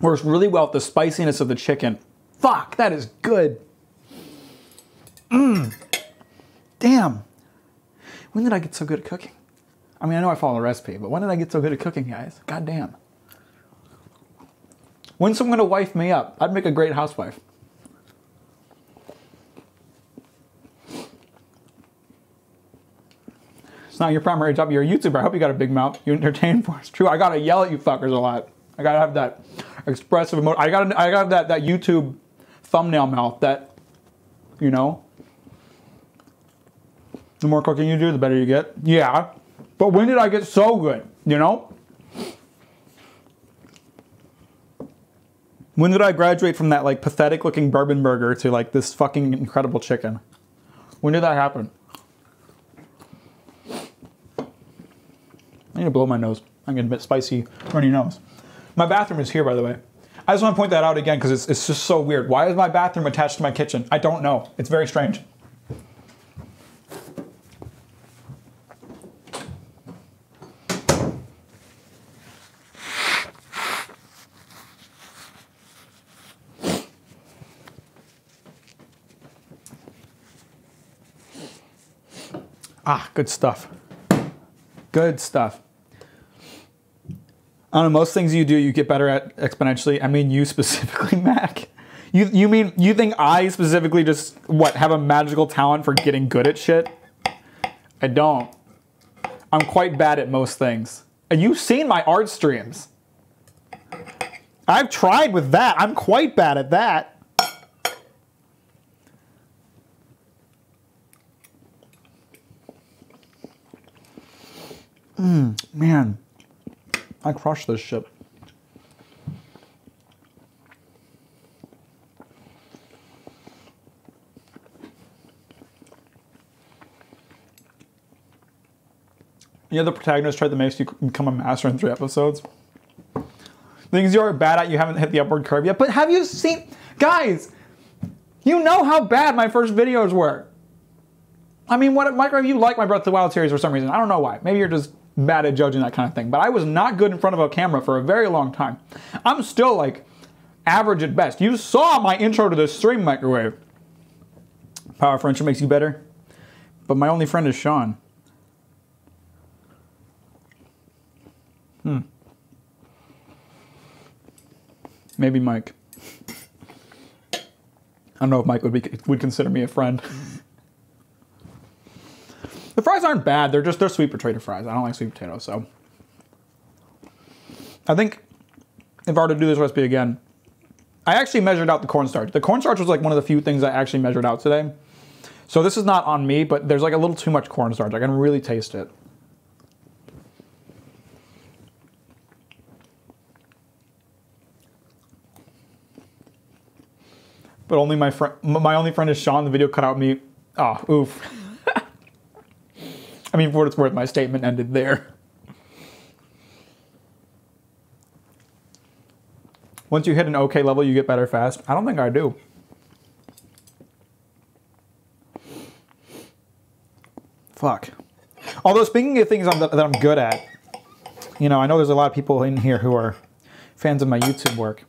works really well with the spiciness of the chicken. Fuck, that is good. Damn. When did I get so good at cooking? I mean, I know I follow a recipe, but when did I get so good at cooking, guys? God damn. When's someone gonna wife me up? I'd make a great housewife. It's not your primary job. You're a YouTuber. I hope you got a big mouth. You entertain for us. True. I gotta yell at you fuckers a lot. I gotta have that expressive emotion. I gotta have that YouTube thumbnail mouth. That, you know. The more cooking you do, the better you get. Yeah. But when did I get so good? You know? When did I graduate from that like pathetic looking bourbon burger to like this fucking incredible chicken? When did that happen? I need to blow my nose. I'm getting a bit spicy runny nose. My bathroom is here, by the way. I just want to point that out again because it's just so weird. Why is my bathroom attached to my kitchen? I don't know. It's very strange. Ah, good stuff. Good stuff. I don't know, most things you do, you get better at exponentially. I mean, you specifically, Mac. You think I specifically just, what, have a magical talent for getting good at shit? I don't. I'm quite bad at most things. And you've seen my art streams. I've tried with that. I'm quite bad at that. Man, I crushed this shit. You know the protagonist trait that makes you become a master in 3 episodes? Things you are bad at, you haven't hit the upward curve yet. But have you seen... Guys, you know how bad my first videos were. I mean, Micro, you like my Breath of the Wild series for some reason. I don't know why. Maybe you're just bad at judging that kind of thing. But I was not good in front of a camera for a very long time. I'm still, like, average at best. You saw my intro to this stream, Microwave. Power friendship makes you better. But my only friend is Sean. Maybe Mike. I don't know if Mike would consider me a friend. The fries aren't bad. They're sweet potato fries. I don't like sweet potatoes, so. I think if I were to do this recipe again, I actually measured out the cornstarch. The cornstarch was like one of the few things I actually measured out today. So this is not on me, but there's like a little too much cornstarch. I can really taste it. But only my only friend is Sean. The video cut out me. Oh, oof. I mean, for what it's worth, my statement ended there. Once you hit an okay level, you get better fast. I don't think I do. Fuck. Although, speaking of things that I'm good at, you know, I know there's a lot of people in here who are fans of my YouTube work.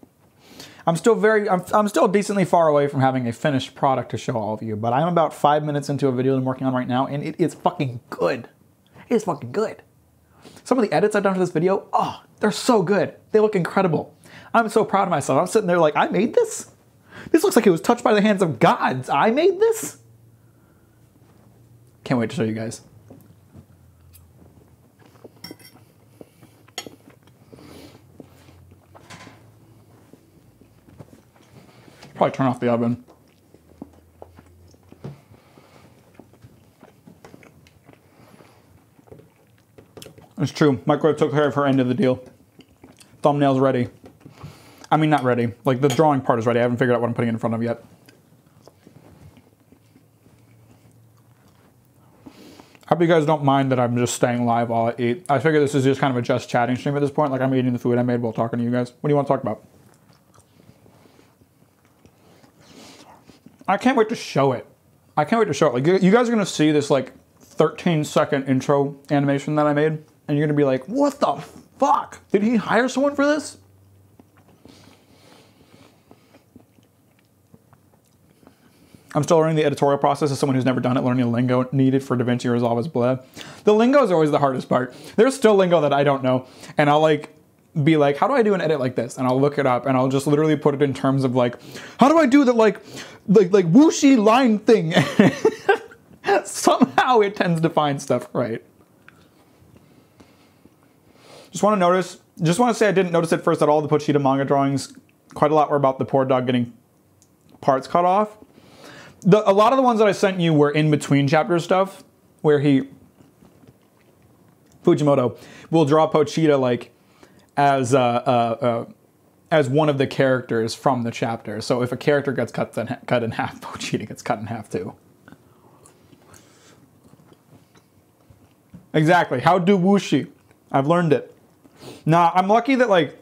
I'm still decently far away from having a finished product to show all of you, but I'm about 5 minutes into a video I'm working on right now, and it is fucking good. It is fucking good. Some of the edits I've done for this video, oh, they're so good. They look incredible. I'm so proud of myself. I'm sitting there like, I made this? This looks like it was touched by the hands of gods. I made this? Can't wait to show you guys. Probably turn off the oven. It's true. Microwave took care of her end of the deal. Thumbnail's ready. I mean, not ready. Like, the drawing part is ready. I haven't figured out what I'm putting in front of yet. I hope you guys don't mind that I'm just staying live while I eat. I figure this is just kind of a just chatting stream at this point. Like, I'm eating the food I made while talking to you guys. What do you want to talk about? I can't wait to show it. I can't wait to show it. Like, you guys are going to see this, like, 13-second intro animation that I made, and you're going to be like, what the fuck? Did he hire someone for this? I'm still learning the editorial process as someone who's never done it, learning the lingo needed for DaVinci Resolve is blah. The lingo is always the hardest part. There's still lingo that I don't know, and I'll, like, be like, how do I do an edit like this? And I'll look it up and I'll just literally put it in terms of like, how do I do that like whooshy line thing? Somehow it tends to find stuff right. Just want to say I didn't notice at first that all the Pochita manga drawings, quite a lot were about the poor dog getting parts cut off. A lot of the ones that I sent you were in between chapter stuff where Fujimoto will draw Pochita like as one of the characters from the chapter. So if a character gets cut in half, Pochita gets cut in half too. Exactly. How do whooshy? I've learned it. Nah, I'm lucky that like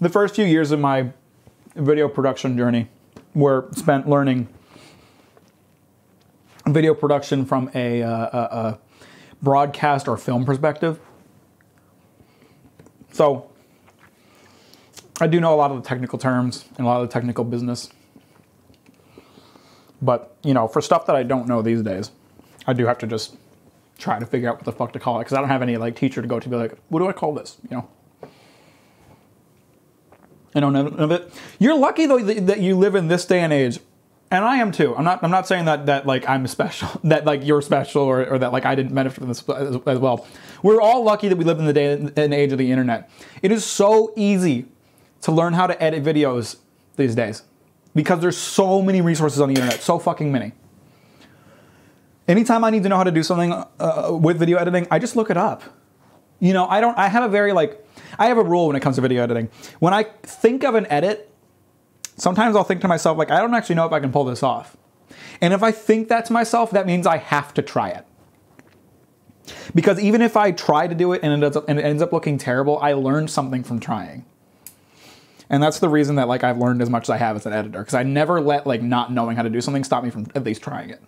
The first few years of my video production journey were spent learning video production from a broadcast or film perspective. So I do know a lot of the technical terms and a lot of the technical business. But, you know, for stuff that I don't know these days, I do have to just try to figure out what the fuck to call it, because I don't have any like teacher to go to be like, what do I call this? You know? I know none of it. You're lucky though that you live in this day and age. And I am too. I'm not saying that like I'm special, that like you're special, or that like I didn't benefit from this as well. We're all lucky that we live in the day and age of the internet. It is so easy to learn how to edit videos these days because there's so many resources on the internet, so fucking many. Anytime I need to know how to do something with video editing, I just look it up. You know, I have a rule when it comes to video editing. When I think of an edit, sometimes I'll think to myself, like, I don't actually know if I can pull this off. And if I think that to myself, that means I have to try it. Because even if I try to do it and it ends up looking terrible, I learned something from trying. And that's the reason that like I've learned as much as I have as an editor. Because I never let like not knowing how to do something stop me from at least trying it.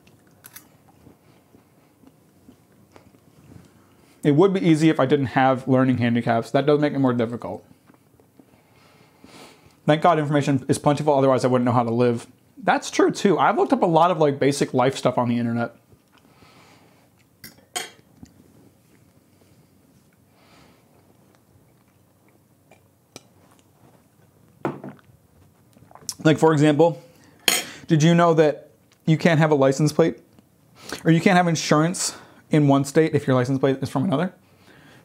It would be easy if I didn't have learning handicaps. That does make it more difficult. Thank God information is plentiful, otherwise I wouldn't know how to live. That's true too. I've looked up a lot of like basic life stuff on the internet. Like for example, did you know that you can't have a license plate? Or you can't have insurance in one state if your license plate is from another?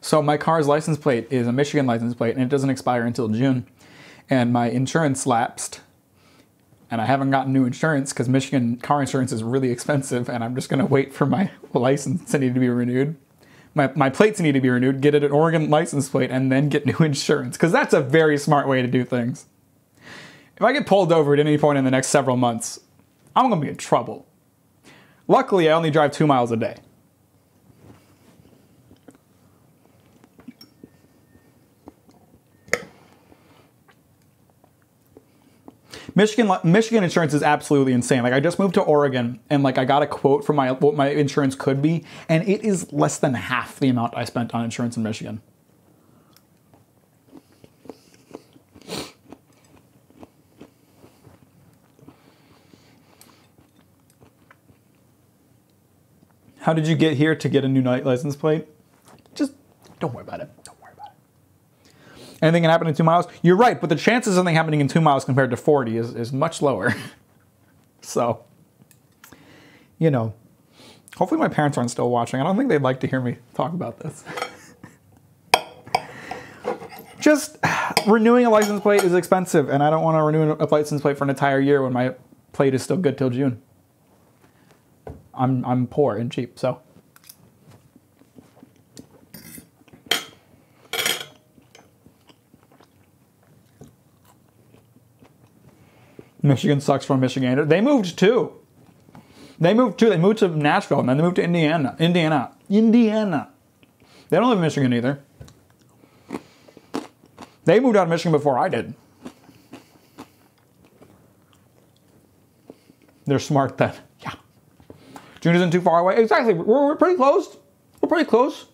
So my car's license plate is a Michigan license plate and it doesn't expire until June. And my insurance lapsed. And I haven't gotten new insurance because Michigan car insurance is really expensive and I'm just gonna wait for my license to need to be renewed. My plates need to be renewed, get it an Oregon license plate, and then get new insurance. Because that's a very smart way to do things. If I get pulled over at any point in the next several months, I'm gonna be in trouble. Luckily, I only drive 2 miles a day. Michigan insurance is absolutely insane. Like I just moved to Oregon and like I got a quote from what my insurance could be, and it is less than half the amount I spent on insurance in Michigan. How did you get here to get a new license plate? Just don't worry about it. Don't worry about it. Anything can happen in 2 miles? You're right, but the chances of something happening in 2 miles compared to 40 is much lower. So, you know, hopefully my parents aren't still watching. I don't think they'd like to hear me talk about this. Just renewing a license plate is expensive, and I don't want to renew a license plate for an entire year when my plate is still good till June. I'm poor and cheap, so. Michigan sucks for a Michigander. They moved too. They moved to Nashville, and then they moved to Indiana. They don't live in Michigan either. They moved out of Michigan before I did. They're smart then. Yeah. June isn't too far away. Exactly. We're pretty close. We're pretty close.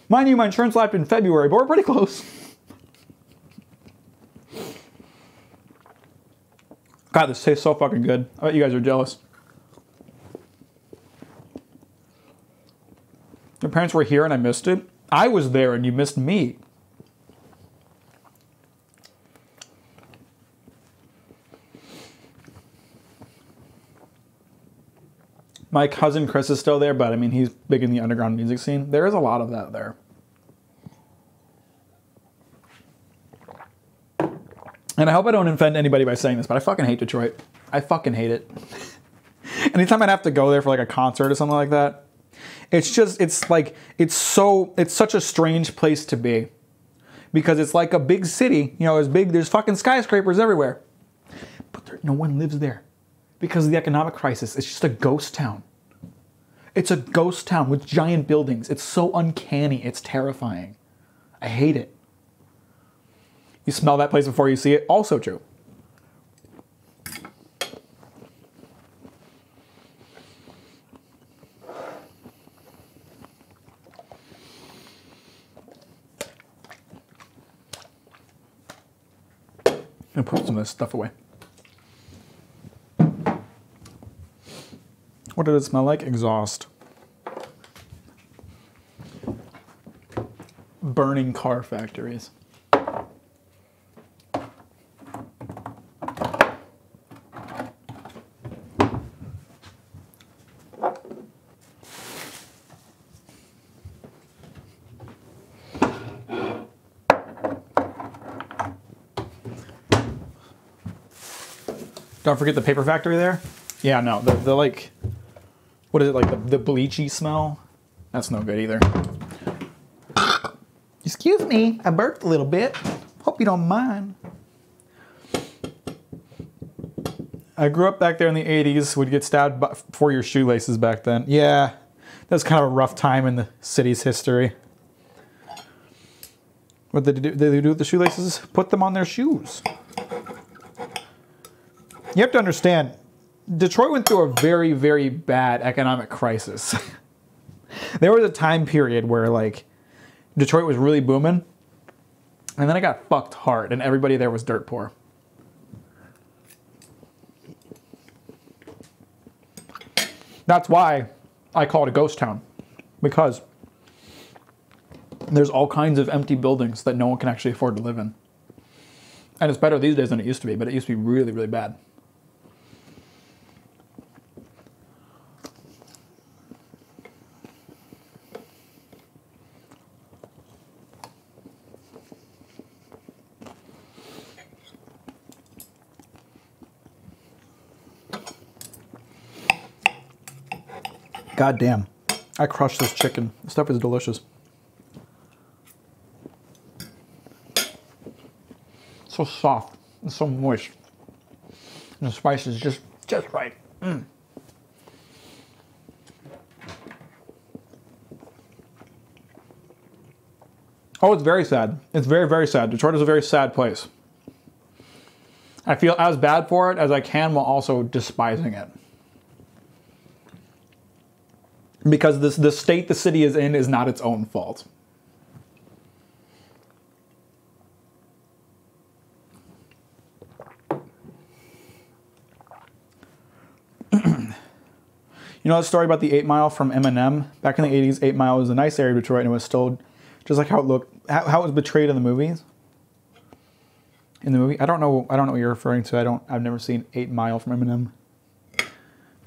Mind you, my insurance lapsed in February, but we're pretty close. God, this tastes so fucking good. I bet you guys are jealous. Your parents were here and I missed it. I was there and you missed me. My cousin Chris is still there, but I mean, he's big in the underground music scene. There is a lot of that there. And I hope I don't offend anybody by saying this, but I fucking hate Detroit. I fucking hate it. Anytime I'd have to go there for like a concert or something like that, it's such a strange place to be. Because it's like a big city, you know, it's big, there's fucking skyscrapers everywhere. But no one lives there. Because of the economic crisis, it's just a ghost town. It's a ghost town with giant buildings. It's so uncanny, it's terrifying. I hate it. You smell that place before you see it. Also true. And put some of this stuff away. What did it smell like? Exhaust. Burning car factories. Don't forget the paper factory there. Yeah, no, the like, what is it, like the bleachy smell? That's no good either. Excuse me, I burped a little bit. Hope you don't mind. I grew up back there in the 80s. Would get stabbed for your shoelaces back then. Yeah, that's kind of a rough time in the city's history. What did they do with the shoelaces? Put them on their shoes. You have to understand, Detroit went through a very, very bad economic crisis. There was a time period where, like, Detroit was really booming, and then it got fucked hard, and everybody there was dirt poor. That's why I call it a ghost town, because there's all kinds of empty buildings that no one can actually afford to live in. And it's better these days than it used to be, but it used to be really, really bad. God damn. I crushed this chicken. This stuff is delicious. So soft and so moist. And the spice is just right. Mm. Oh, it's very sad. It's very, very sad. Detroit is a very sad place. I feel as bad for it as I can while also despising it. Because the state the city is in is not its own fault. You know the story about the 8 Mile from Eminem? Back in the 80s, 8 Mile was a nice area of Detroit, and it was still just like how it looked, how it was portrayed in the movies. In the movie, I don't know what you're referring to. I've never seen 8 Mile from Eminem.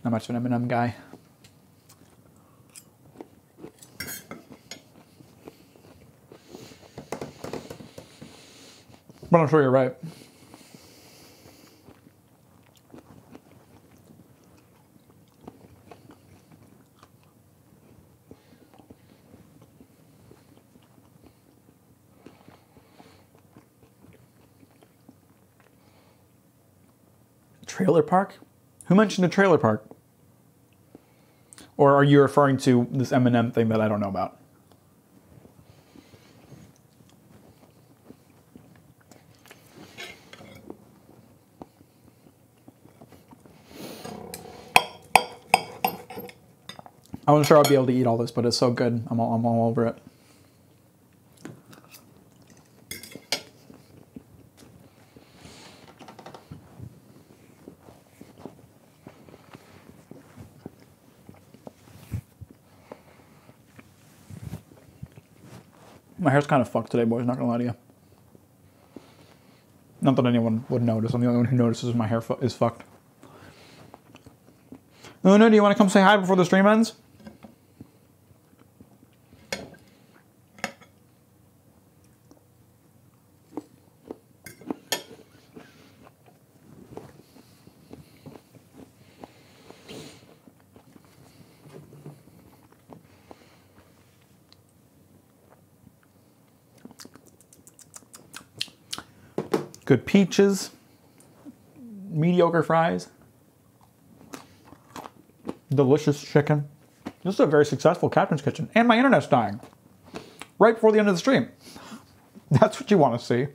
Not much of an Eminem guy. But I'm sure you're right. Trailer park? Who mentioned a trailer park? Or are you referring to this Eminem thing that I don't know about? I wasn't sure I'd be able to eat all this, but it's so good. I'm all over it. My hair's kind of fucked today, boys, not gonna lie to you. Not that anyone would notice. I'm the only one who notices my hair is fucked. Luna, do you want to come say hi before the stream ends? Good peaches, mediocre fries, delicious chicken. This is a very successful Captain's Kitchen. And my internet's dying right before the end of the stream. That's what you want to see.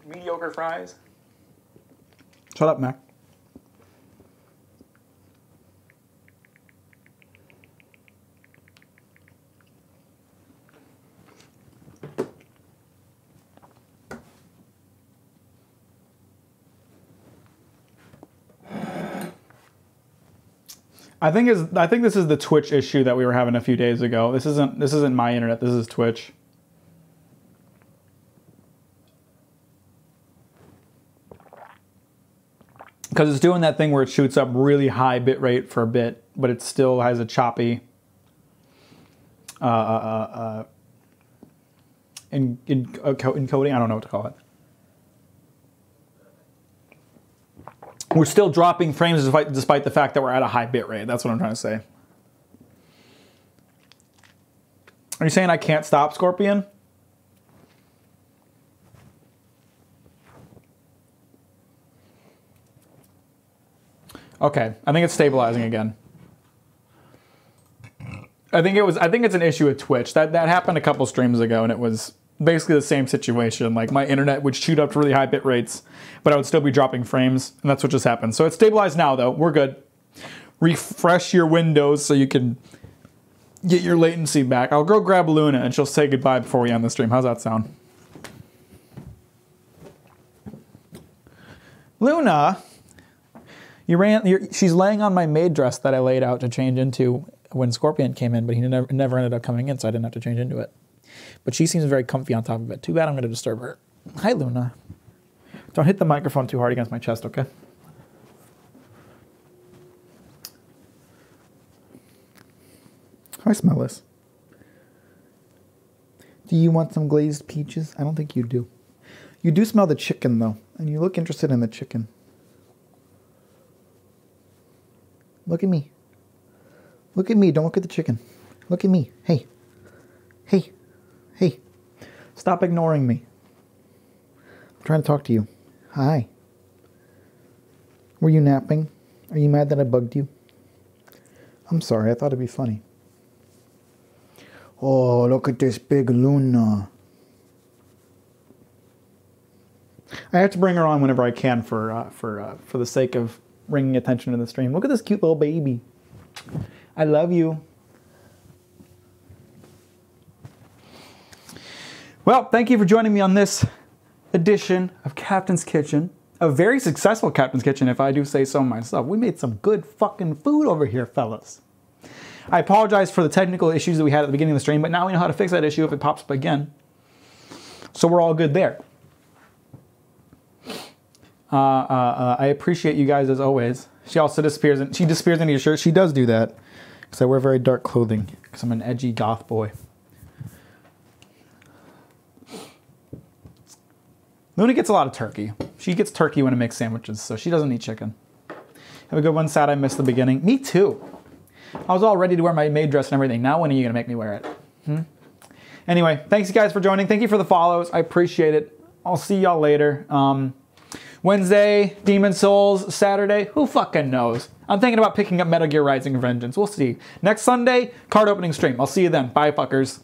mediocre fries. Shut up, Mac. I think this is the Twitch issue that we were having a few days ago. This isn't my internet. This is Twitch. Because it's doing that thing where it shoots up really high bit rate for a bit, but it still has a choppy encoding. I don't know what to call it. We're still dropping frames despite the fact that we're at a high bit rate. That's what I'm trying to say. Are you saying I can't stop, Scorpion? Okay, I think it's stabilizing again. I think it's an issue with Twitch. That happened a couple streams ago, and it was basically the same situation. Like, my internet would shoot up to really high bit rates, but I would still be dropping frames, and that's what just happened. So it's stabilized now, though. We're good. Refresh your Windows so you can get your latency back. I'll go grab Luna, and she'll say goodbye before we end the stream. How's that sound? Luna, she's laying on my maid dress that I laid out to change into when Scorpion came in, but he never ended up coming in, so I didn't have to change into it. But she seems very comfy on top of it. Too bad I'm going to disturb her. Hi, Luna. Don't hit the microphone too hard against my chest, okay? I smell this. Do you want some glazed peaches? I don't think you do. You do smell the chicken, though, and you look interested in the chicken. Look at me. Look at me. Don't look at the chicken. Look at me. Hey. Hey. Hey. Stop ignoring me. I'm trying to talk to you. Hi. Were you napping? Are you mad that I bugged you? I'm sorry. I thought it'd be funny. Oh, look at this big Luna. I have to bring her on whenever I can for the sake of bringing attention to the stream. Look at this cute little baby. I love you. Well, thank you for joining me on this edition of Captain's Kitchen. A very successful Captain's Kitchen, if I do say so myself. We made some good fucking food over here, fellas. I apologize for the technical issues that we had at the beginning of the stream, but now we know how to fix that issue if it pops up again. So we're all good there. I appreciate you guys as always. She also disappears into your shirt. She does do that because I wear very dark clothing because I'm an edgy goth boy. Luna gets a lot of turkey. She gets turkey when it makes sandwiches, so she doesn't eat chicken. Have a good one. Sad I missed the beginning. Me too. I was all ready to wear my maid dress and everything. Now when are you going to make me wear it? Anyway, thanks you guys for joining. Thank you for the follows. I appreciate it. I'll see y'all later. Wednesday, Demon Souls. Saturday, who fucking knows? I'm thinking about picking up Metal Gear Rising: Vengeance. We'll see. Next Sunday, card opening stream. I'll see you then. Bye, fuckers.